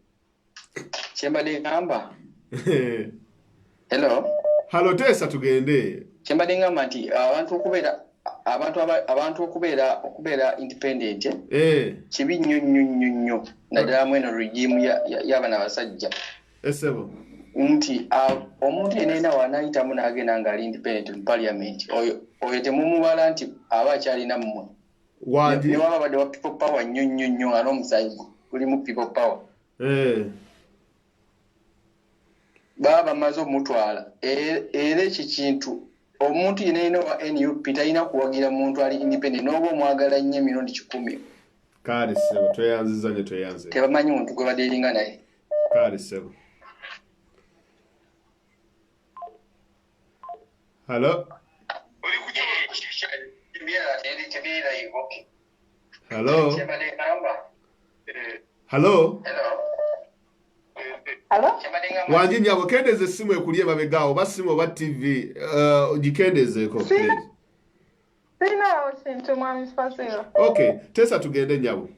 [SPEAKER 2] Chembade ngamba. Hello?
[SPEAKER 1] Hello Tessa tugende.
[SPEAKER 2] Chembade ngamba nti abantu okubeera independent kibi nnyo naddala mweno regime y'abana abasajja
[SPEAKER 1] esebo
[SPEAKER 2] nti omuntu yenna wanaayitamu n'agenda ng'ali independent mu parliament oyo temumubala nti aba akyalina mmwe ne waba badde wa people power nnyo nga n'omusayi gulimu people power baba bamaze omutwala era ekyo kintu omuntu yenna wa NUP talina kuwagira muntu ali independent n'oba omwagala nnyo emirundi 10.
[SPEAKER 1] Kale sebo tweyanziza ne tweyanze.
[SPEAKER 2] Tebamanyi muntu gwe badeeringa naye.
[SPEAKER 1] Kale sebo. Hello? Hello? Hello?
[SPEAKER 7] Hello?
[SPEAKER 1] Wanji nyabo kendeze simu ekulie babegao basimu oba TV ugikendezeko please.
[SPEAKER 7] Sina osintu mwami Fazila.
[SPEAKER 1] Okay, Tessa tugende nyabo.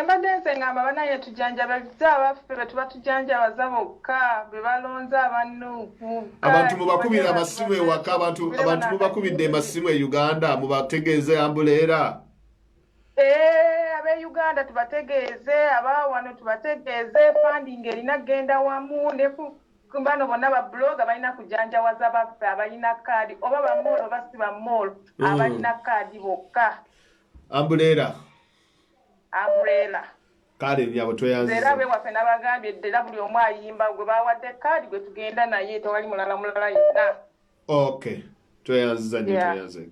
[SPEAKER 7] Mbadde nze ngamba banaye tujanjaba abaffe betuba tujanjabaza bokka be balonza abannuuku.
[SPEAKER 1] Abantu mubakubira amasimu ewaka abantu mubakubidde amasimu e Uganda mubategeeze ambuleera.
[SPEAKER 7] Abe Uganda tubategeeze abawano tubategeeze funding erina genda wamu ne kumbano bonna ba blog abalina kujanjawaza baffe abalina kaadi oba ba mall oba si ba mall abalina kaadi bokka.
[SPEAKER 1] Ambuleera. Kale byabo tweyanze.
[SPEAKER 7] Era be waffe nabagambye ddala buli omu ayimba gwe bawadde kaadi gwe tugenda naye tewali mulala yenna.
[SPEAKER 1] Okay. Tweyanziza nnyo tweyanze.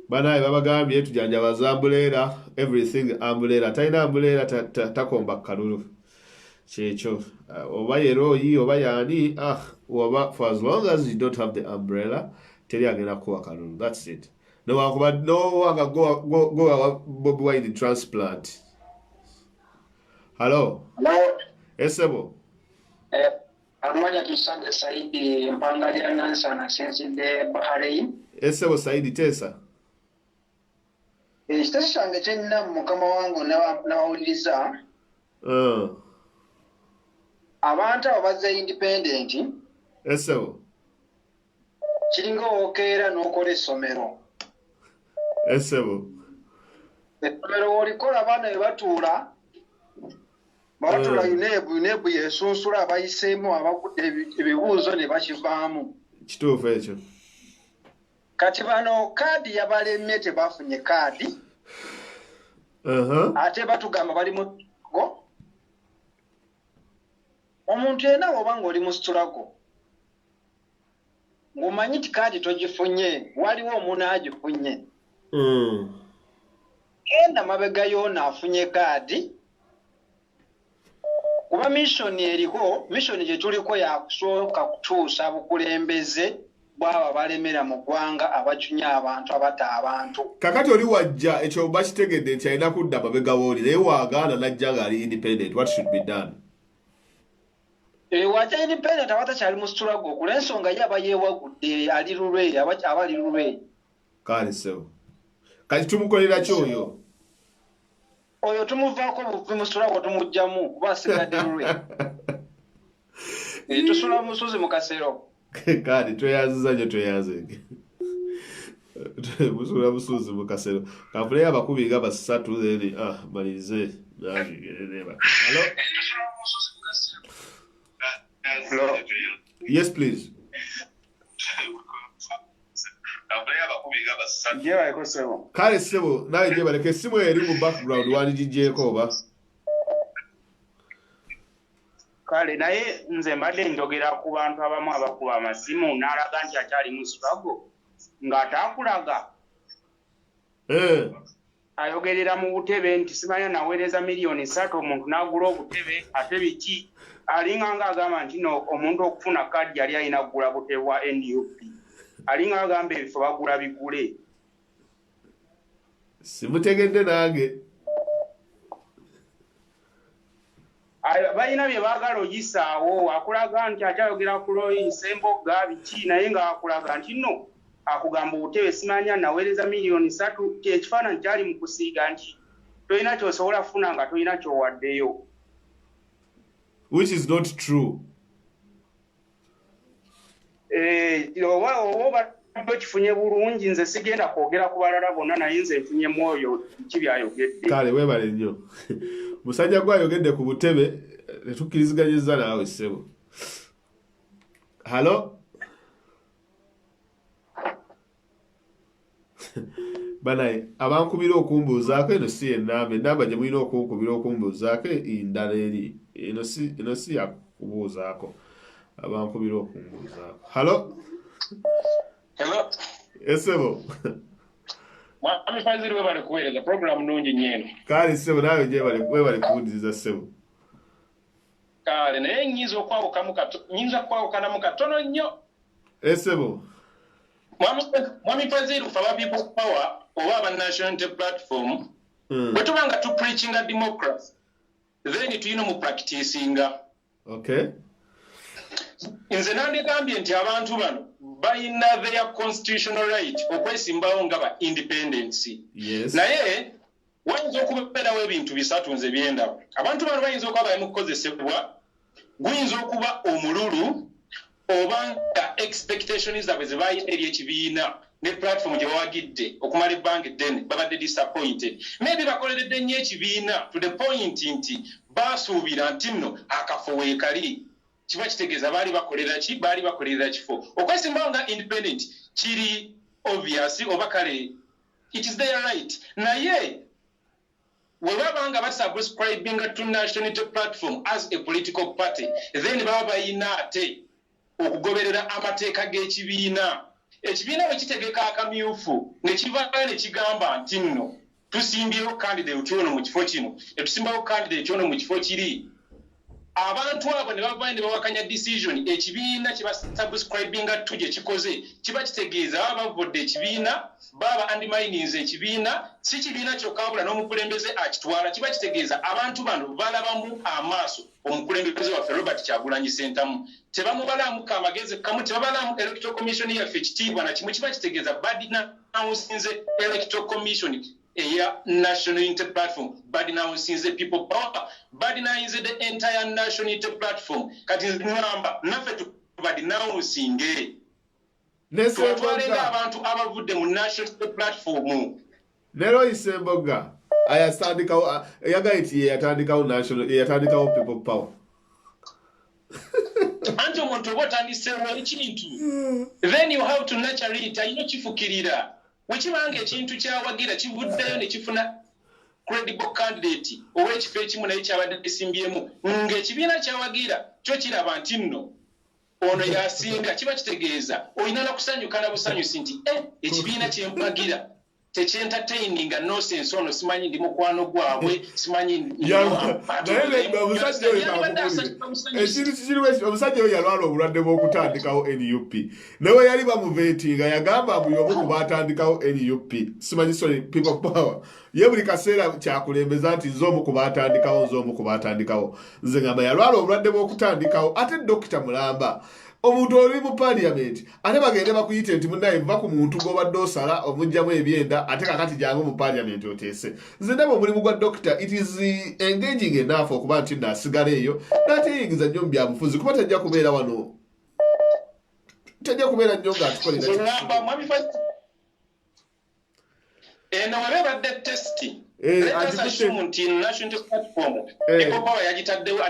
[SPEAKER 1] Banaye babagambye tujanjabaza ambuleera everything ambuleera talina ambuleera takomba kalulu kyekyo oba yeroyi oba yani oba for as long as you don't have the umbrella teri agenda kuwa kalulu. That's it. No wanga go Bobi Wine transplant. Hello?
[SPEAKER 10] Hello?
[SPEAKER 1] Esebo?
[SPEAKER 10] Amanya tusande Saidi mpangalia nansa na sensinde Bahrain.
[SPEAKER 1] Esebo Saidi Tessa?
[SPEAKER 10] Ekitasi kyange kyenina mukama wangu n'awuliriza abantu abo bazza independent
[SPEAKER 1] esebo
[SPEAKER 10] kiringa okeera n'okola essomero
[SPEAKER 1] essomero
[SPEAKER 10] olikola abaana be batuula UNEB yesunsula abayiseemu abagudde ebibuuzo ne bakivaamu
[SPEAKER 1] kituufu ekyo
[SPEAKER 10] kati bano kaadi yabalemye tebafunye kaadi ate batugamba bali mu go omuntu yenna oba ng'oli mu struggle ng'omanyi ti kaadi togifunye waliwo omuntu agifunye genda mabega yoona afunye kaadi kuba missoni eriko missoni gye tuliko yakusooka kukyusa bukulembeze bwaba balemera mu ggwanga abacunya abantu abata abantu
[SPEAKER 1] kakati oli wajja ekyo bakitegedde nti alina kudda mabega wooli naye waagaana najja ng'ali independent. What should be done?
[SPEAKER 10] Wajja independent abatakyali mu struggle kula ensonga ye aba yeewagudde ali lulwe aba ali lulwe
[SPEAKER 1] kale so kati tumukolera ki oyo
[SPEAKER 10] tumuvaako buvi mu struggle tumugjamu kuba asigadde lulwe tusula musuzi mu kasero
[SPEAKER 1] kale tweyanziza nyo tweyanze musula musuzi mu kasero kafuleyo abakubi nga basatu then malirize
[SPEAKER 10] Hello?
[SPEAKER 1] Yes, please. Kale sebo naye je baleke simu eri mu background wani jijeeko oba
[SPEAKER 11] kale naye nze mbadde njogera ku bantu abamu abakuba amasimu n'alaga nti akyali mu struggle ng'ataakulaga ayogerera mu butebe nti simanya naweereza miliyoni 3 omuntu n'agula obutebe ate biki alinga ng'agamba nti no omuntu okufuna kaadi yali alina kugula butebe bwa NUP alinga agamba ebifo bagula bigule
[SPEAKER 1] simutegedde nange
[SPEAKER 11] balina bye baagala oyisaawo akulaga nti akyayogera ku Loyinse Mboga biki naye ng'akulaga nti no akugamba obutebe simanya naweereza miliyoni 3 ekifaananyi kyali mu kusiiga nti tolina kyosobola kufuna nga tolina kyowaddeyo
[SPEAKER 1] which is not true
[SPEAKER 11] oba kifunye bulungi nze sigenda kwogera ku balala bonna naye nze nfunyemu oyo ki byayogedde
[SPEAKER 1] kale weebale nnyo musajja gwayogedde ku butebe netukkiriziganyizza naawe ssebo halo banaye abankubira okumbuuzaako eno si enamba gye mulina okunkubira okumbuuzaako indala eri eno si yakubuuzaako abankubira okumbuuzaako halo esebo
[SPEAKER 12] Mwami Fazili webale kuweereza program nungi nnyo
[SPEAKER 1] kale sebo nawe gye webale kuwuliriza sebo
[SPEAKER 12] kale naye nnyinza okwawukanamu katono nnyo
[SPEAKER 1] esebo
[SPEAKER 12] Mwami Fazili aba People Power oba aba National Unity Platform bwe tuba nga tupreachinga democracy then tuyina mu practicinga
[SPEAKER 1] okay
[SPEAKER 12] nze nandegambye nti abantu bano balina their constitutional right okwesimbawo nga ba independence naye wayinza okubeerawo ebintu bisatu nze byendaba abantu bano bayinza okuba bali mu kukozesebwa guyinza okuba omululu oba nga expectations zaabwe ze bayina eri ekibiina ne platform gye bawagidde okumala ebbanga eddene babadde disappointed maybe bakoleredde nnyo ekibiina to the point nti baasuubira nti nno akafo weekali kiba kitegeeza baali bakolerera kifo okwesimbawo nga independent kiri obvious oba kale it is their right naye we baba nga basubscribinga to National Unity Platform as a political party then baba bayina ate okugoberera amateeka g'ekibiina ekibiina bwe kitegeka akamyufu ne kivaayo ne kigamba nti nno tusimbyewo candidate ono mu kifo kino netusimbawo candidate ono mu kifo kiri abantu abo ne bavayo ne bawakanya decision ekibiina kye basubscribinga to gye kikoze kiba kitegeeza baba bavodde ekibiina baba underminings ekibiina si kibiina kyokka wabula n'omukulembeze akitwala kiba kitegeeza abantu bano balabamu amaaso omukulembeze waffe Robert Kyagulanyi Ssentamu tebamubalamu kamagezi kamu tebabalamu electoral commission yaffe kitiibwa na kimu kiba kitegeeza badinawunsinze electoral commission eya National Unity Platform badinawunsinze People Power badinawunsinze the entire National Unity Platform kati ngamba naffe tubadinawunsinge twatwalenga abantu abavudde mu National Unity Platform
[SPEAKER 1] Loyinse Mboga ayasandikawo yagaiti yatandikawo People Power
[SPEAKER 12] anti omuntu oba otandiseewo ekintu then you have to nurture it ayina kifukirira wekibanga ekintu kyawagira kivuddeyo ne kifuna credible candidate ow'ekifo ekimu naye kyabadde kisimbyemu ng'ekibiina kyawagira kyo kiraba nti nno ono yasinga kiba kitegeeza olina na kusanyuka na busanyusi nti ekibiina kyempagira tekyentataininga nonsense ono simanyi ndi mukwano gwabwe simanyi
[SPEAKER 1] ekintu kikiriwo omusajja oyo yalwala obulwadde bw'okutandikawo NUP newe yali bamuveetinga yagamba buli omu kubaatandikawo NUP simanyi sorry People Power ye buli kaseera kyakulembeza nti nze omu kubaatandikawo nze ngamba yalwala obulwadde bw'okutandikawo ate Dr. Mulamba omuntu oli mu parliament ate bagende bakuyite nti munnaye va ku muntu g'obadde osala omugjamu ebyenda ate kakati jangu mu parliament oteese nze ndaba omulimu gwa doctor it is engaging enough okuba nti naasigala eyo n'ateyingiza nnyo mu byabufuzi kuba tajja kubeera wano tajja kubeera nnyo ng'atukolera
[SPEAKER 12] eno webadde testi nti National Platform People Power yagitaddewo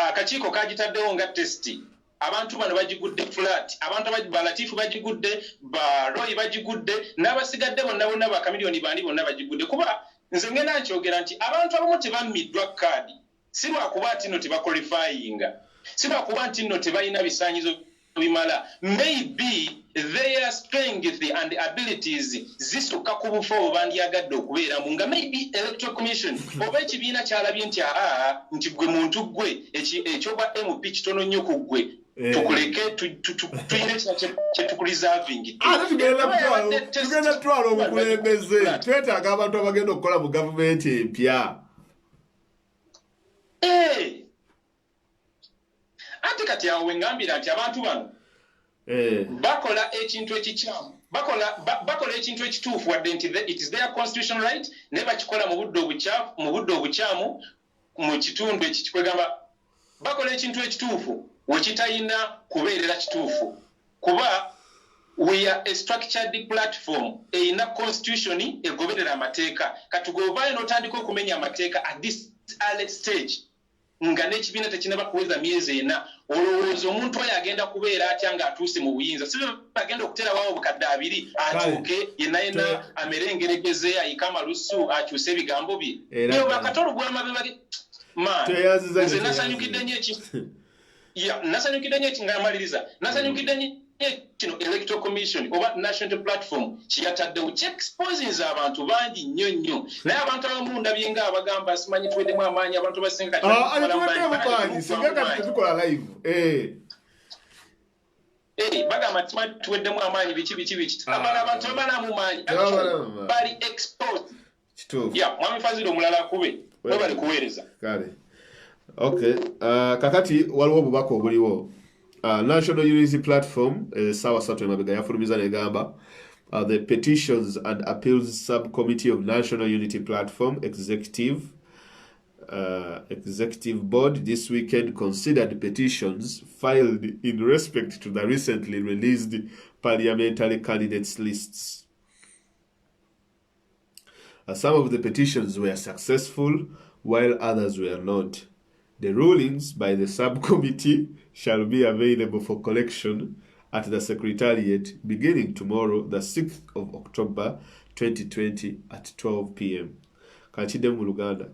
[SPEAKER 12] akakiiko kagitaddewo nga testi abantu bano bagigudde flat abantu balatifu bagigudde Roy bagigudde n'abasigadde bonna bakamiliyoni bandi bonna bagigudde kuba nze ngenda nkyogera nti abantu abamu tebammiddwa kaadi si lwakuba nti nno tebaqualifyinga, si lwakuba nti nno tebalina bisaanyizo bimala. Maybe their strength and abilities zisukka ku bufo obandyagadde okubeeramu nga maybe electoral commission oba ekibiina kyalabye nti nti gwe muntu gwe ekyoba MP kitono nnyo ku gwe tukuleke tuyire kyetukulisavingi.
[SPEAKER 1] Tugenda twala obukulembeze, twetaaga abantu abagenda okukola mu gavumenti empya.
[SPEAKER 12] Ate kati awo wengambira nti abantu bano bakola ekintu ekikyamu, bakola ekintu ekituufu wadde nti it is their constitutional right, naye bakikola mu budde obukyamu mu kitundu ekikwegamba bakola ekintu ekituufu wekitayina kubeerera kituufu, kuba we are a structured platform eyina constitution egoberera amateeka. Kati govaayo n'otandika okumenya amateeka at this early stage nga n'ekibiina tekinaba kuweza myezi ena, olowooza omuntu oyo agenda kubeera atya ng'atuuse mu buyinza? Si bagenda okuterawawo obukadde 2 atuuke yenna amerengeregeze ayike amalusu akyuse ebigambo bye eyo bakatolo gwamabe bali nze nasanyukidde nnyo ekingamaliriza, nasanyukidde nnyo kino electoral commission oba national platform kiyataddewo kyexposing abantu bangi nnyo, naye abantu abamu ndabye nga abagamba simanyi tuweddemu amaanyi, abantu basinga
[SPEAKER 1] tukola live
[SPEAKER 12] bagamba simanyi tuweddemu amaanyi biki abala abantu abanamu maanyi bali exposed. Mwami Fazil omulala akube we bali kuweereza
[SPEAKER 1] kale. Okay, kakati waliwo obubaka obuliwo. National Unity Platform, Sawa Sato Mabega yafulumiza negamba, the Petitions and Appeals Subcommittee of National Unity Platform Executive Board this weekend considered petitions filed in respect to the recently released parliamentary candidates lists. Some of the petitions were successful, while others were not. The rulings by the subcommittee shall be available for collection at the Secretariat beginning tomorrow, the 6th of October 2020 at 12 p.m. Kanchide mu Luganda.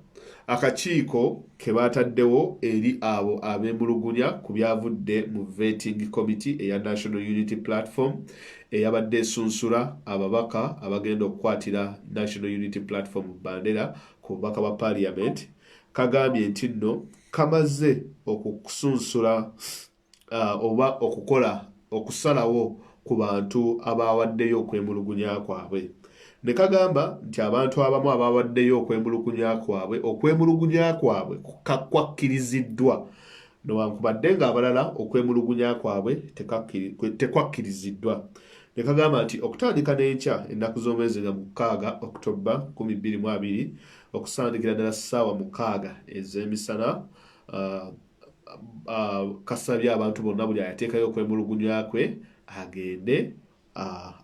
[SPEAKER 1] Akakiiko ke bataddewo eri abo abemulugunya ku byavudde mu vetting committee eya National Unity Platform eyabadde esunsula ababaka abagenda okukwatira National Unity Platform bandera ku bubaka bwa Parliament, kagambye nti nno kamaze okusunsula oba okusalawo ku bantu abawaddeyo okwemulugunya kwabwe. Ne kagamba nti abantu abamu abawaddeyo okwemulugunya kwabwe kwakkiriziddwa, newankubadde ng'abalala okwemulugunya kwabwe tekwakkiriziddwa. Ne kagamba nti okutandika n'enkya ennaku z'omwezi nga 6 Oktoba 2020 okusandikira ddala ssaawa 6 ez'emisana, kasabye abantu bonna buli ayateekayo okwemulugunya kwe agende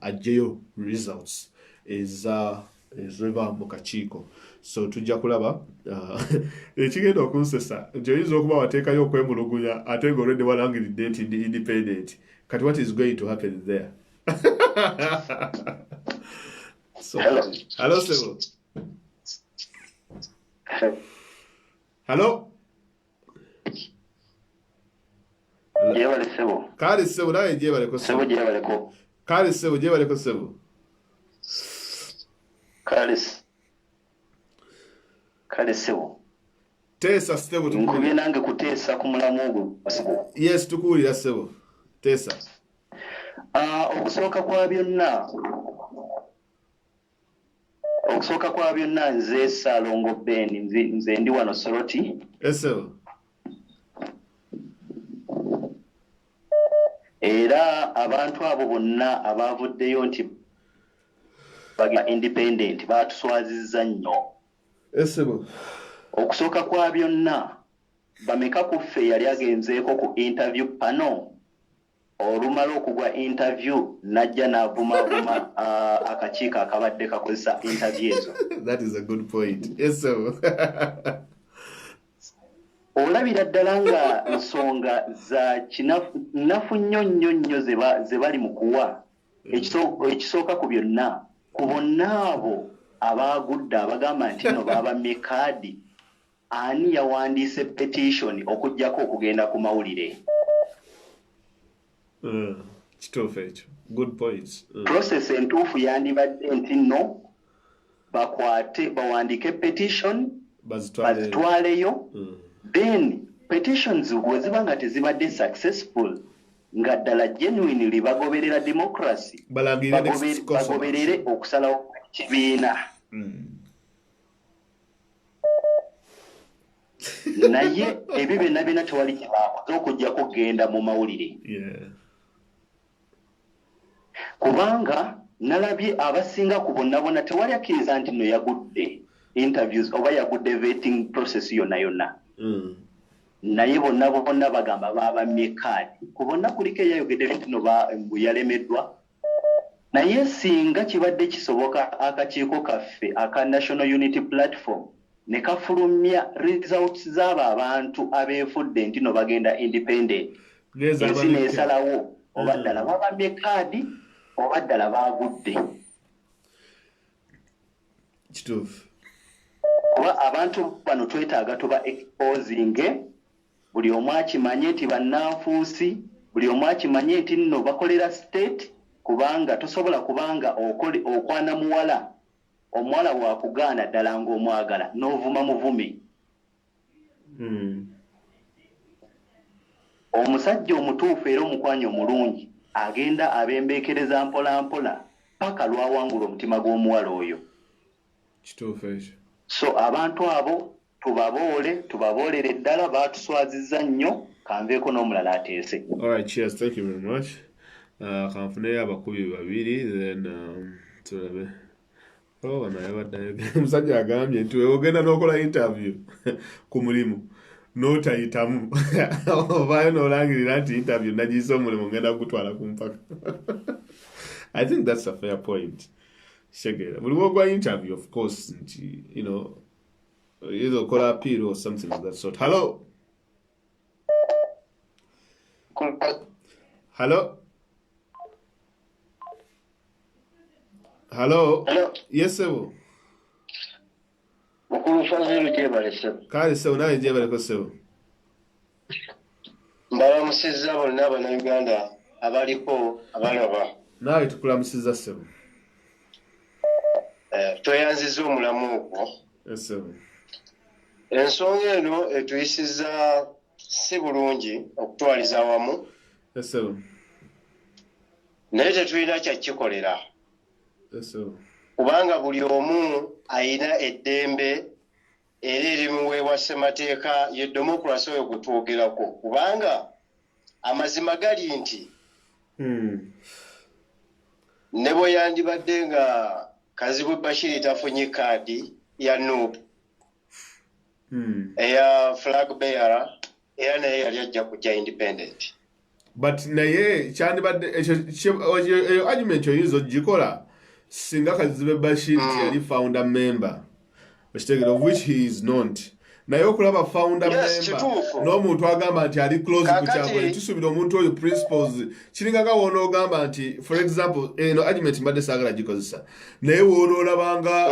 [SPEAKER 1] ajjeyo results ezeva mu kakiiko. So tujja kulaba ekigenda okunsesa nti oyinza okuba wateekayo okwemulugunya ate nga olwedde walangiridde nti ndi independent. Kati what is going to happen there? So, hello Sebo. Hello.
[SPEAKER 13] Jebale Sebo.
[SPEAKER 1] Kale Sebo naye jebale ko Sebo.
[SPEAKER 13] Sebo jebale ko.
[SPEAKER 1] Kale Sebo jebale ko Sebo.
[SPEAKER 13] Kale Sebo.
[SPEAKER 1] Tesa Sebo
[SPEAKER 13] tukubye nange kuteesa ku mulamu ogwo Sebo.
[SPEAKER 1] Yes tukuwulira Sebo. Tesa.
[SPEAKER 13] Okusooka kwa byonna nze Salongo Ben nze ndi wano Soroti.
[SPEAKER 1] Sebo.
[SPEAKER 13] Era abantu abo bonna abavuddeyo nti baga independent batuswazizza nnyo.
[SPEAKER 1] Sebo.
[SPEAKER 13] Okusooka kwa byonna bameka kuffe yali agenzeeko ku interview panel. Olumala okugwa interview najja n'avuma akakiiko akabadde kakozesa interview ezo.
[SPEAKER 1] That is a good point. Yes, sir.
[SPEAKER 13] Olabira ddala nga nsonga za kinafu nnyo ze bali mu kuwa ekisooka ku byonna ku bonna abo abaagudde abagamba nti no baba mekaadi ani yawandiise petition okujjako okugenda ku mawulire.
[SPEAKER 1] Kituufu ekyo. Good points.
[SPEAKER 13] Process entuufu yandibadde nti nno bakwate bawandiike petition bazitwaleyo then petitions bwe ziba nga tezibadde successful nga ddala genuinely bagoberera democracy bagoberere okusalawo kibiina naye ebyo byonna byonna tewali kibaakoze okujjako kugenda mu mawulire kubanga nalabye abasinga ku bonna tewali akkiriza nti no yagudde interviews oba yagudde vetting process yonna naye bonna bagamba baabamye kaadi ku bonna kuliko eyayogedde nti no yalemeddwa naye singa kibadde kisoboka akakiiko kaffe aka National Unity Platform ne kafulumya results z'abo abantu abeefudde nti no bagenda independent ensi neesalawo oba ddala babamye kaadi oba ddala baagudde
[SPEAKER 1] kituufu
[SPEAKER 13] kuba abantu bano twetaaga tuba exposing buli omu akimanye nti bannanfuusi buli omu akimanye nti nno bakolera state kubanga tosobola kubanga okwana muwala omuwala bwakugaana ddala ng'omwagala n'ovuma muvume omusajja omutuufu era omukwanya omulungi agenda abembeekereza mpola mpola paka lwawangula omutima gw'omuwala oyo
[SPEAKER 1] kituufu ekyo
[SPEAKER 13] so abantu abo tubaboolere ddala baatuswazizza nnyo kanveeko n'omulala ateese.
[SPEAKER 1] Alright, cheers, thank you very much. Kanfuneyo abakubi babiri then tulabe bano yabaddayo omusajja agambye nti ogenda n'okola interview ku mulimu n'otayitamu ovaayo n'olangirira nti interview nagiisa omulimu ngenda kugutwala ku mpaka. I think that's a fair point. Shegera buli wogwa interview of course nti you know either okola appeal or something of that sort. Hello. Yes sir.
[SPEAKER 9] Mukulu Fazil jebale sir.
[SPEAKER 1] Kale sir naye jebale ko sir.
[SPEAKER 9] Mbalamusizza bonna Bannayuganda abaliko abalaba.
[SPEAKER 1] Nawe tukulamusizza sir.
[SPEAKER 9] Tweyanziza omulamu ogwo.
[SPEAKER 1] Yes sir.
[SPEAKER 9] Ensonga eno etuyisizza si bulungi okutwaliza awamu.
[SPEAKER 1] Yes sir.
[SPEAKER 9] Naye tetulina kyakikolera.
[SPEAKER 1] Yes sir.
[SPEAKER 9] Kubanga buli omu ayina eddembe era erimuweebwa ssemateeka ye democracy oyo gwe twogerako kubanga amazima gali nti ne bwe yandibadde nga Kazibwe Bashiri tafunye kaadi ya NUP eya flag bearer era naye yali ajja kujja independent.
[SPEAKER 1] But naye kyandibadde eyo argument oyinza ogikola singa Kazibwe Bashiri yali founder member of which he is not. Naye okulaba founder member n'omuntu agamba nti ali close ku kyabwe tusubira omuntu oyo principles kiringanga wonoogamba nti for example eno argument mbadde saagala gikozesa naye wonoolabanga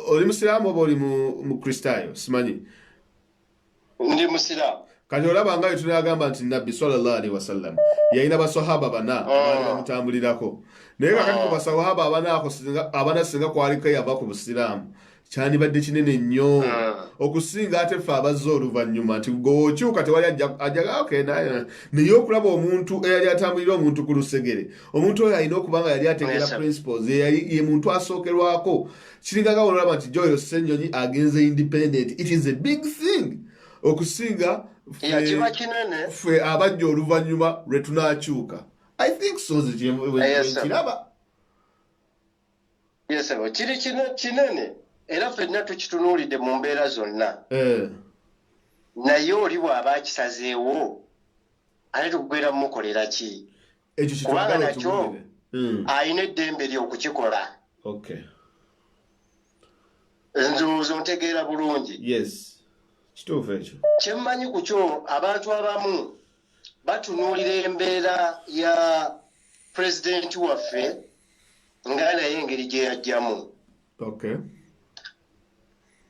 [SPEAKER 1] oli musiraamu oba oli mu kristaayo simanyi
[SPEAKER 9] ndi musiraamu
[SPEAKER 1] kati olabanga tunagamba nti nabbi sallallahu alaihi wasallam yalina basahaba bana abaali bamutambulirako naye kakati ku basahaba abana singa kwaliko yava ku busiraamu kyandibadde kinene nnyo okusinga ate ffe abazza oluvannyuma nti gwokyuka tewali ajjaga okay naye okulaba omuntu eyali atambulira omuntu ku lusegere omuntu oyo alina okuba nga yali ategera principles ye muntu asookerwako kiringanga olaba nti Joel Ssennyonyi agenze independent. It is a big thing okusinga ffe abajja oluvannyuma lwe tunaakyuka. I think so kiraba
[SPEAKER 9] kiri kinene era ffenna tukitunuulidde mu mbeera zonna naye oli bw'aba akisazeewo ate tugenda mumukolera ki kubanga nakyo alina eddembe ly'okukikola. Nzuuzo ntegeera bulungi.
[SPEAKER 1] Kituufu ekyo.
[SPEAKER 9] Kyemmanyi ku kyo abantu abamu batunuulira embeera ya pulezidenti waffe nga naye engeri gye yajjamu.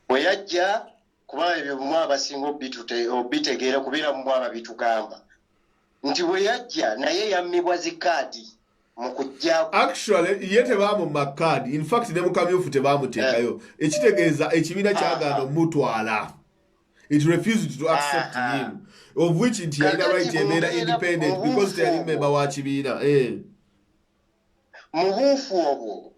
[SPEAKER 9] bwe yajja kuba ebyo bumwe abasinga obitegeera kubeera mu aba bitugamba nti bwe yajja naye yammibwa zikaadi mu kujja
[SPEAKER 1] actually ye tebamumma kaadi in fact ne mukamyufu tebamuteekayo ekitegeeza ekibiina kyagaana omutwala it refused to accept him of which nti yalina right ebeera independent because teyali member wa kibiina
[SPEAKER 9] mu buufu obwo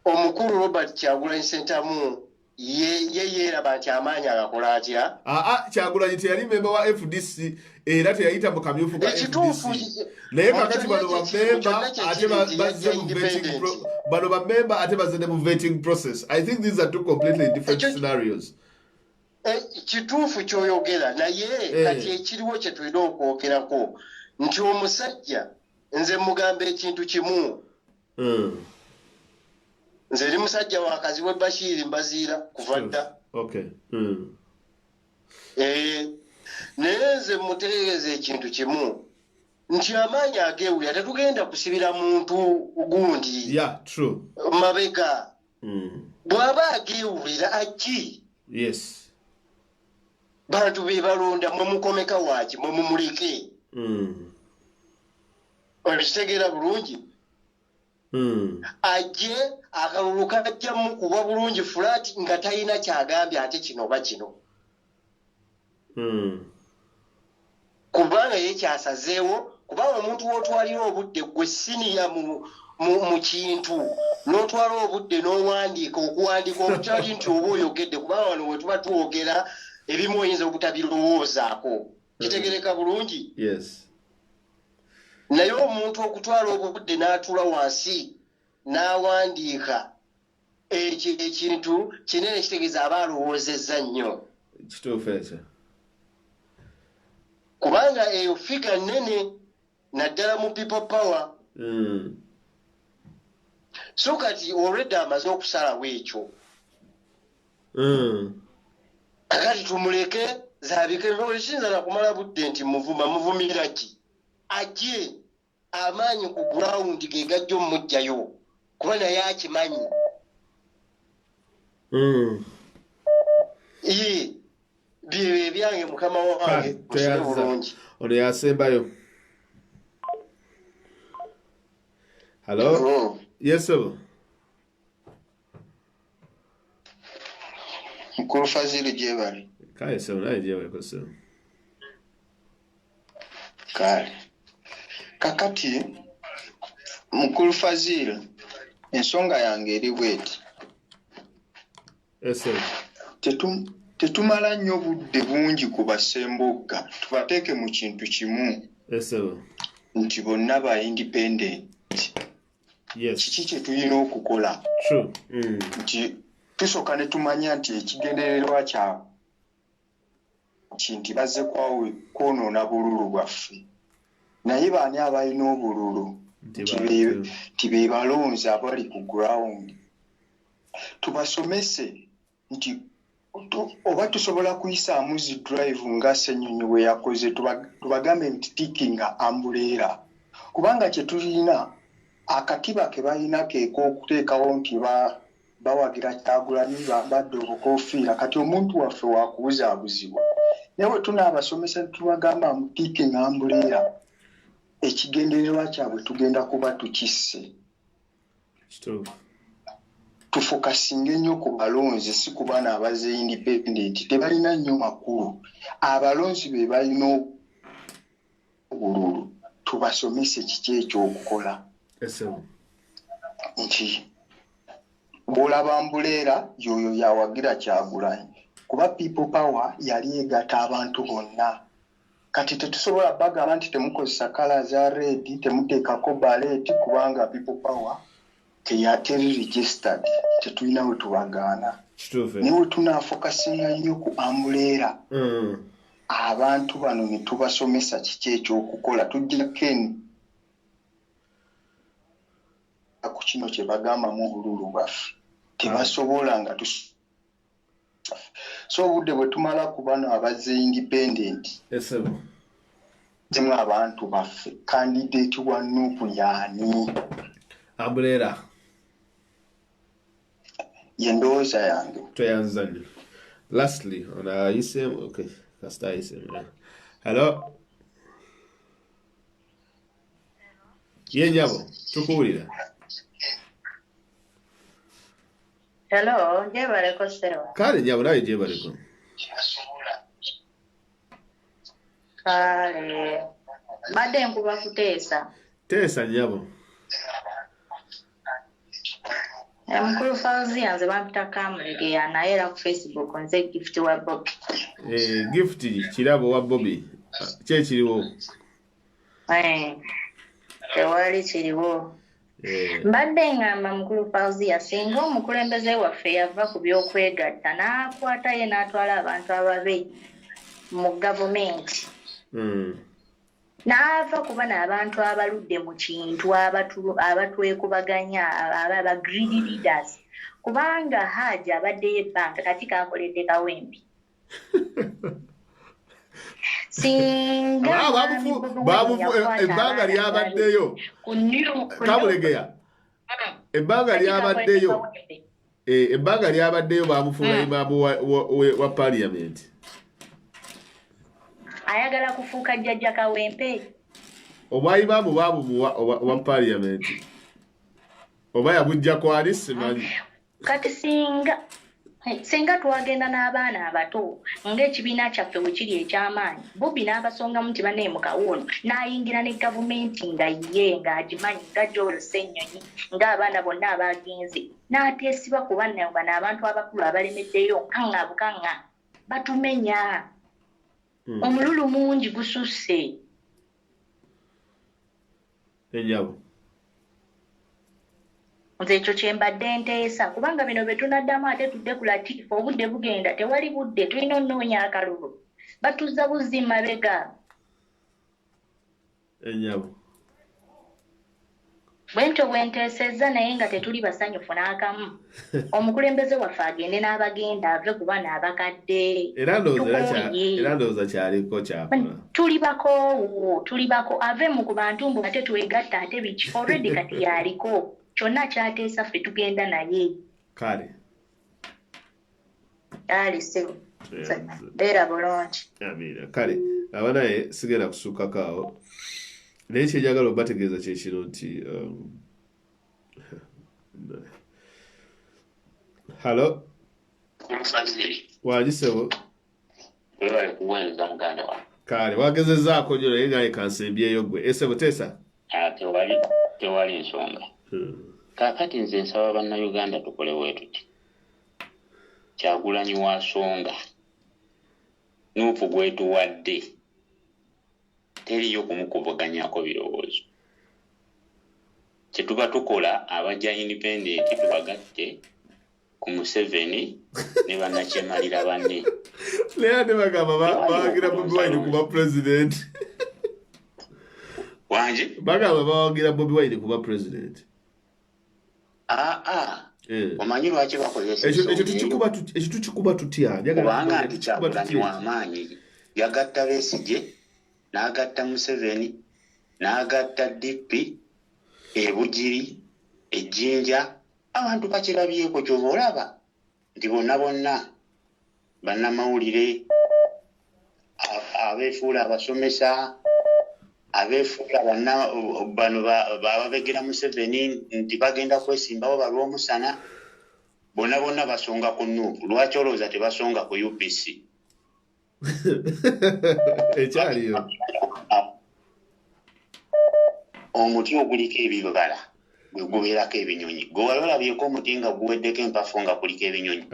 [SPEAKER 9] omukulu Robert Kyagulanyi Ssentamu ye yeeraba nti amaanyi agakola atya
[SPEAKER 1] Kyagulanyi teyali member wa FDC era teyayita mu kamyufu ka FDC naye kakati bano bamemba ate bazze mu vetting process. I think these are two completely different scenarios.
[SPEAKER 9] Kituufu kyoyogera naye kati ekiriwo kye tulina okwogerako nti omusajja nze mugamba ekintu kimu nze eri musajja wakazi we Bashir Mbaziira kuva dda naye nze mutegeeza ekintu kimu nti amaanyi ageewulira tetugenda kusibira muntu gundi mabega bw'aba ageewulira aki bantu be balonda mwe mukomeka waaki mwe mumuleke okitegeera bulungi ajje akalulu kajjamu kuba bulungi flat nga talina kyagambye ate kino oba kino kubanga ye kyasazeewo kubanga omuntu w'otwalira obudde gwe siniya mu kintu n'otwala obudde n'owandiika okuwandiika obutali nti oba oyogedde kubanga wano we tuba twogera ebimu oyinza obutabirowoozaako kitegereka bulungi naye omuntu okutwala obudde n'atuula wansi n'awandiika ekintu kinene kitegeeza aba alowoozezza nnyo kubanga eyo figa nnene naddala mu people power so kati already amaze okusalawo ekyo akati tumuleke zabike ekiyinza nakumala budde nti muvumira ki ajje amaanyi ku ground ge gajja omujjayo kuba naye akimanyi bye ebyange mukama wange bulungi
[SPEAKER 1] ono yasembayo. Hello? Yes, sir.
[SPEAKER 9] Mukulu Fazili Jebali.
[SPEAKER 1] Kale sir, naye Jebali ko sir.
[SPEAKER 9] Kale. Kakati Mukulu Fazili ensonga yange eri bweti.
[SPEAKER 1] Yes, sir.
[SPEAKER 9] Tetumala nnyo budde bungi ku Basemboga tubateeke mu kintu kimu.
[SPEAKER 1] Yes, sir.
[SPEAKER 9] Nti bonna ba independent. Kiki kye tulina okukola? Nti tusooka ne tumanya nti ekigendererwa kyabwe nti bazze kwonoona bululu bwaffe. Naye baani abalina obululu nti be balonzi abali ku ground. Tubasomese nti oba tusobola kuyisaamu zi drive nga Ssenyonyi bwe yakoze tubagambe nti tikinga ambuleera kubanga kye tulina akatiba ke balina keeko okuteekawo nti bawagira Kyagulanyi badde obukofiira kati omuntu waffe wakubuzaabuzibwa naye tunaabasomesa tubagamba mu tikinga ambuleera ekigendererwa kyabwe tugenda kuba tukisse. Tufokasinge nnyo ku balonzi si ku baana abaze independent tebalina nnyo makulu abalonzi be balina obululu tubasomese kiki ekyokukola nti bw'olaba mbuleera yoyo yawagira Kyagulanyi kuba people power yali egatta abantu bonna kati tetusobola bagamba nti temukozesa kala za red temuteekako baleti kubanga people power teri registered tetulina we tubagaana niwe tunaafokasinga nnyo ku ambuleera abantu bano ne tubasomesa kiki ekyokukola tujjako eno ku kino kye bagamba mu bululu bwaffe tebasobola nga so obudde bwe tumala ku bano abazze independent temu abantu baffe candidate wa Nuupu yaani
[SPEAKER 1] ambuleera
[SPEAKER 5] Yendowooza yange.
[SPEAKER 1] Tweyanzanyo. Lastly, on our ISM, okay, Kasta ISM. Yeah. Hello? Ye nyabo, tukuwulira.
[SPEAKER 14] Hello, jebaleko sewa.
[SPEAKER 1] Kale nyabo naye jebaleko.
[SPEAKER 14] Kale. Badde nkuba kuteesa.
[SPEAKER 1] Teesa nyabo.
[SPEAKER 14] Mukulu Fauzi nze bampita Kamulegeya naye era ku Facebook nze gift wa Bobby.
[SPEAKER 1] Gift kirabo wa Bobby. Kye kiriwo.
[SPEAKER 14] Tewali kiriwo. Mbadde ngamba Mukulu Fauzi singa omukulembeze waffe yava ku by'okwegatta n'akwata ye n'atwala abantu ababe mu gavumenti. N'ava kuba n'abantu abaludde mu kintu abatwekubaganya aba greedy leaders kubanga Haji abaddeyo ebbanga kati kakoledde kawembi. Singa
[SPEAKER 1] ebbanga lyabaddeyo Kamulegeya ebbanga lyabaddeyo bamufuula imaamu wa parliament.
[SPEAKER 14] Ayagala kufuuka jjajja Kawempe.
[SPEAKER 1] Oba imaamu baabumuwa wa parliament. Oba yabujja kwali simanyi.
[SPEAKER 14] Kati singa twagenda n'abaana abato ng'ekibiina kyaffe bwe kiri eky'amaanyi Bobby n'abasongamu nti banne mu kawono n'ayingira ne gavumenti nga ye ng'agimanyi nga Joel Ssennyonyi ng'abaana bonna abagenze n'ateesiba kuba bano abantu abakulu abalemeddeyo nkanga bukanga batumenya. Omululu mungi gususse.
[SPEAKER 1] Enyabo.
[SPEAKER 14] Nze ekyo kye mbadde nteesa kubanga bino bye tunaddamu ate tudde ku Latifa obudde bugenda tewali budde tulina onnoonya akalulu. Batuzza buzzi mabega.
[SPEAKER 1] Enyabo.
[SPEAKER 14] Bwentyo bwenteesezza naye nga tetuli basanyufu n'akamu. Omukulembeze waffe agende n'abagenda ave kuba n'abakadde.
[SPEAKER 1] Era ndowooza kyaliko kyakola.
[SPEAKER 14] Tuli bako ave mu ku bantu mbu ate twegatta ate biki already kati yaliko. Kyonna kyateesa ffe tugenda naye.
[SPEAKER 1] Kale.
[SPEAKER 14] Sebo. Beera bulungi.
[SPEAKER 1] Amina. Kale. Aba naye sigenda kusukkako awo. Naye kyenjagala obategeeza kye kino nti Hello? Wangi Sebo? Kale, wagezezaako nnyo naye nga kansembyeyo gwe. Sebo teesa?
[SPEAKER 15] Tewali nsonga. Kaakati nze nsaba bannayuganda tukole bwe tuti. Kyagulanyi wa nsonga. Nuupu gwetuwadde. Teriyo kumukubaganyako birowoozo. Kye tuba tukola abajja independent tubagatte ku Museveni ne bannakyemalira banne.
[SPEAKER 1] Leero ne bagamba bawagira Bobi Wine kuba president.
[SPEAKER 15] Wangi?
[SPEAKER 1] Bagamba bawagira Bobi Wine kuba president.
[SPEAKER 15] Omanyi lwaki bakozesa
[SPEAKER 1] ekyo tukikuba tutya?
[SPEAKER 15] Kubanga nti Kyagulanyi w'amaanyi yagatta Besigye n'agatta Museveni n'agatta DP Ebugiri Ejjinja abantu bakirabyeko ky'oba olaba nti bonna bannamawulire abeefuula abasomesa abeefuula bano babegera Museveni nti bagenda kwesimbawo balw'omusana bonna basonga ku Nuupu. Lwaki olowooza tebasonga ku UPC?
[SPEAKER 1] Ekyaliyo
[SPEAKER 15] omuti oguliko ebibala gwe gubeerako ebinyonyi. Gwe wali olabyeko omuti nga guweddeko empafu nga kuliko ebinyonyi.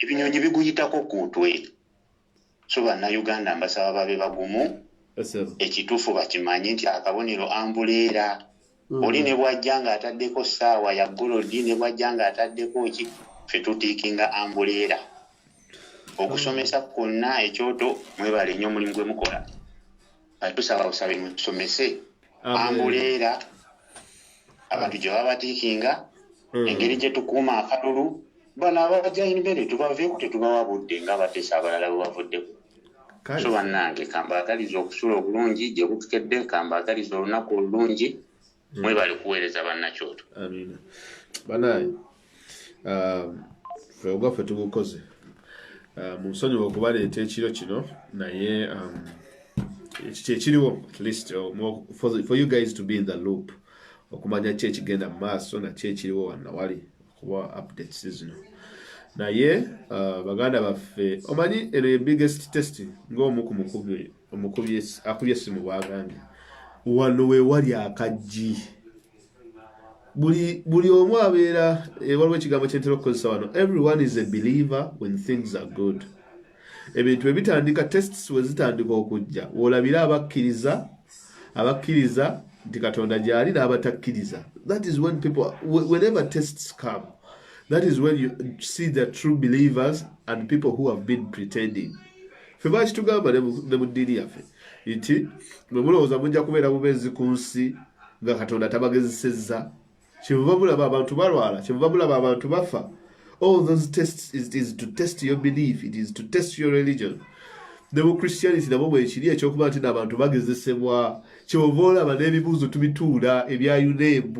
[SPEAKER 15] Ebinyonyi biguyitako ku ntwe. So bannayuganda mbasaba babe bagumu. Ekituufu bakimanye nti akabonero ambuleera. Oli ne bwajja ng'ataddeko ssaawa ya golodi ne bwajja ng'ataddeko ki ffe tutiikinga ambuleera. Okusomesa kwonna ekyoto mwebale nnyo omulimu gwe mukola. Tusaba busabe musomese ambuleera abantu gye baba batiikinga engeri gye tukuuma akalulu bano abajja independent tubaveeko tetubawa budde nga bateesa abalala bwe bavuddeko. So bannange kambaagaliza okusula obulungi gye kutukedde, kambaagaliza olunaku olulungi mwebale kuweereza bannakyoto.
[SPEAKER 1] Amina. Banaye Fwe tugukoze. Musonyiwa okubaleeta ekiro kino naye ekiriwo at least for you guys to be in the loop okumanya ki ekigenda mu maaso nakyo ekiriwo wano wali okuba updates zino naye baganda baffe omanyi eno ye biggest test ng'omu ku omukubi akubye essimu bwagambye wano we wali akaggi buli omu abeera waliwo ekigambo kyentera okukozesa wano everyone is a believer when things are good ebintu ebitandika tests we zitandika okujja olabira abakkiriza nti katonda gyali n'abatakkiriza that is when people whenever tests come that is when you see the true believers and people who have been pretending ffe lwaki tugamba ne mu ddiini yaffe nti mwe mulowooza mujja kubeera bubenzi ku nsi nga katonda tabagezesezza kyemuva mulaba abantu balwala kyemuva mulaba abantu bafa all those tests is to test your belief it is to test your religion ne mu Christianity nabo bwekiri ekyokuba nti n'abantu bagezesebwa kyemuva olaba n'ebibuuzo tubituula ebya UNEB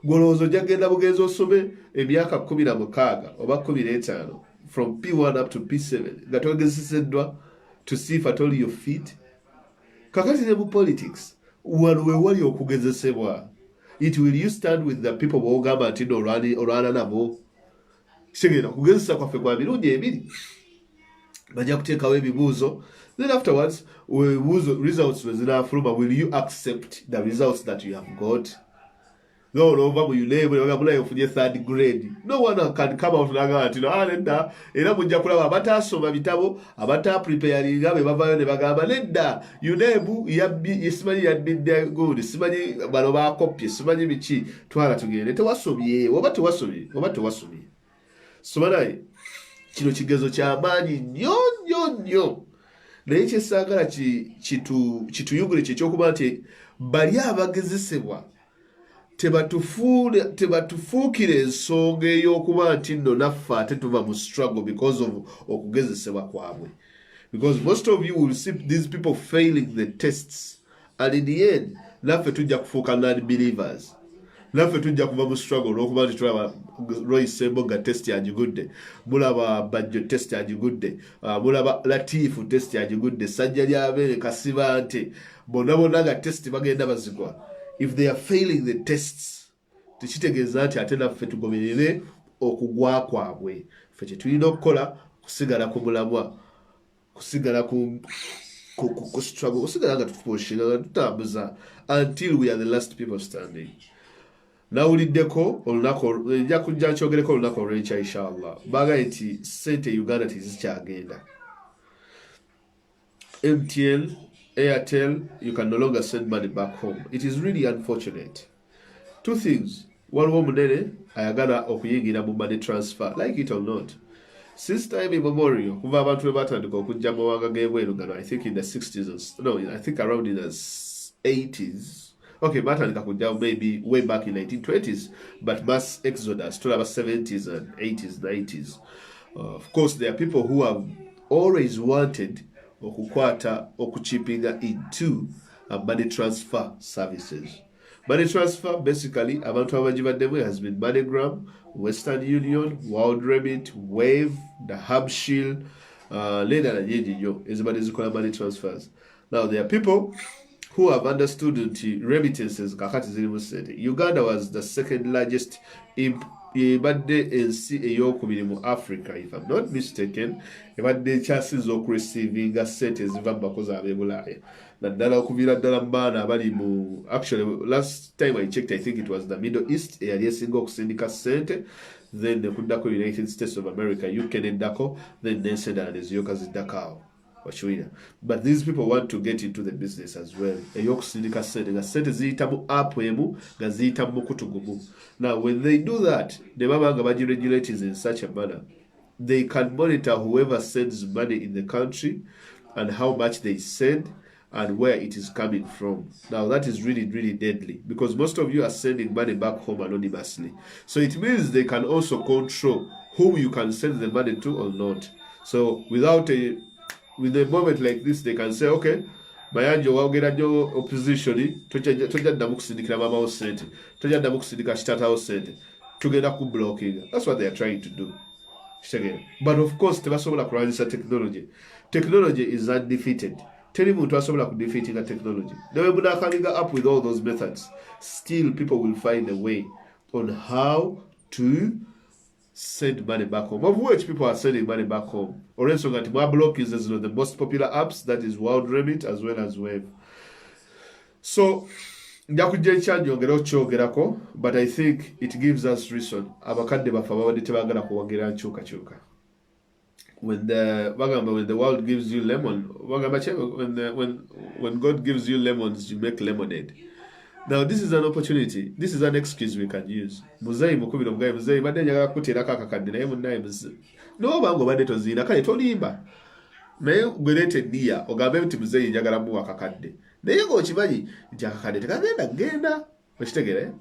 [SPEAKER 1] golowooza ojjagenda bugenzi osome emyaka 16 oba 15 from P1 up to P7 nga togezeseddwa to see if at all you're fit kakati ne mu politics wano we wali okugezesebwa it will you stand with the people b'ogamba nti olwana nabo kitegeera kugezesa kwaffe kwa mirundi ebiri bajja kuteekawo ebibuuzo then afterwards results wezinafuluma will you accept the results that you have got no ova mu UNEB bagambulayo ofunye 3rd grade no one can come out nagamba nti nedda era mujja kulaba abataasoma bitabo abatapreparinga be bavayo ne bagamba nedda UNEB simanyi yabbidde good simanyi bano bakopye simanyi biki twala tugende tewasomye oba tewasomye somanaye kino kigezo ky'amaanyi nnyo naye kyesaagala kituyugule kyekyokuba nti bali abagezesebwa tebatufuukira ensonga ey'okuba nti nno naffe ate tuva mu struggle because of okugezesebwa kwabwe because most of you will see these people failing the tests and in the end naffe tujja kufuuka non-believers naffe tujja kuva mu struggle olw'okuba nti tulaba Roy Ssemboga test yagigudde mulaba Bajjo test yagigudde mulaba Latifu test yagigudde Sajja Lyabere Kasiba nte bonna nga test bagenda bazigwa if they are failing the tests tekitegeeza nti ate naffe tugoberere okugwa kwabwe ffe kye tulina okukola kusigala ku mulamwa kusigala ku struggle kusigala nga tutupushinga nga tutambuza until we are the last people standing nawuliddeko olunaku nja kujja nkyogereko olunaku olw'enkya inshallah bagaye nti ssente Uganda tezikyagenda MTN Airtel, you can no longer send money back home. It is really unfortunate. Two things. One woman, ayagala okuyingira mu money transfer, like it or not. Since time immemorial, kuva abantu batandika okujja mu mawanga g'ebweru gano, I think in the 60s, no, I think around in the 80s. Okay, batandika kujja maybe way back in 1920s, but mass exodus to about 70s and 80s, 90s. Of course, there are people who have always wanted okukwata okuchippinga into money transfer services. Money transfer basically abantu abagibaddemu has been MoneyGram, Western Union, World Remit, Wave, the Hub Shield, nedala nyingi nnyo ezibadde zikola money transfers. Now there are people who have understood nti remittances kakati zirimu ssente. Uganda was the second largest ebadde ensi ey'okubiri mu Africa, if I'm not mistaken, ebadde ekyasinze okurecevinga ssente eziva mu bakozi ab'e naddala okuviira ddala mu baana abali mu actually last time I checked I think it was the Middle East eyali esinga okusindika ssente then nekuddako United States of America UK neddako then n'ensi endala ne ziyooka ziddako awo wakiwira. But these people want to get into the business as well ey'okusindika ssente nga ssente ziyita mu app emu nga ziyita mu mukutu gumu. Now when they do that ne baba nga bagiregulate in such a manner they can monitor whoever sends money in the country and how much they send and where it is coming from. Now that is really, really deadly because most of you are sending money back home anonymously. So it means they can also control whom you can send the money to or not. So with a moment like this, they can say, okay, Mayanjo wawogera nnyo opposition tojja ddamu kusindikira maama wo ssente tojja ddamu kusindika kitata wo ssente tugenda ku blocking. That's what they are trying to do. But of course, tebasobola kulwanyisa technology. Technology is undefeated. Tell him to asobola ku defeating the technology. They will be coming up with all those methods. Still, people will find a way on how to send money back home. Of which people are sending money back home. Or else that Mablock is the most popular apps, that is World Remit as well as Wave. So but I think it gives us reason. When the world gives you lemon, when God gives you lemons, you make lemonade. Now this is an opportunity. This is an excuse we can use. Muzei mukubira omugaye muzei badde njaga kuteerako akakadde naye munnaye muze. N'obanga badde toziina kale tolimba. Naye gwerete ddiya ogambe nti muzei njagala muwa akakadde. Naye ng'okimanyi nti akakadde tekagenda kugenda. Okitegeera?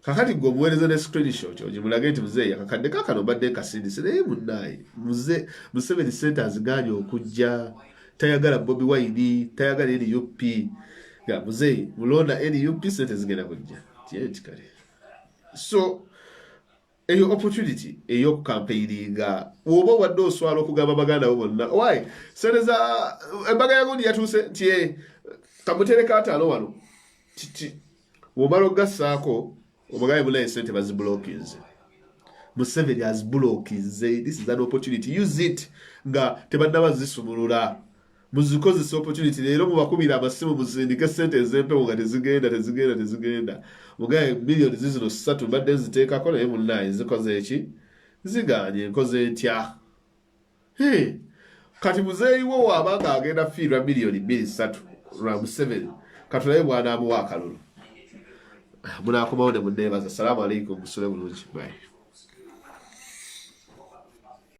[SPEAKER 1] Kakati gwe omuweereza ne screenshot ogimulage nti muzei akakadde kaakano mbadde nkasindise naye munnaye Museveni Center azigaanye okujja. Tayagala Bobi Wine, tayagala NUP. Ya muzei mulonda NUP sente zigenda kujja. Kale. So eyo opportunity eyo campaigninga oba wadde oswala okugamba baganda bo bonna why sereza embaga yagundi yatuse nti kamutereka atalo wano wobalo gasako omugaye bulaye sente baziblockinze. Museveni has blockinze. This is an opportunity. Use it nga tebadde bazisumulula. Muzikozesa opportunity leero mubakubira amasimu muzindike sente ezempe nga tezigenda. Mugaye millions zino 3 badde ziteekako naye munnaye zikoze eki? Ziganye nkoze ntya? Kati muzeeyi wo wabanga agenda fiirwa million 2-3 lwa Museveni. Katulaye bwana amuwa akalulu. Munaakomawo ne munneebaza. Assalamu alaikum. Musule bulungi. Bye.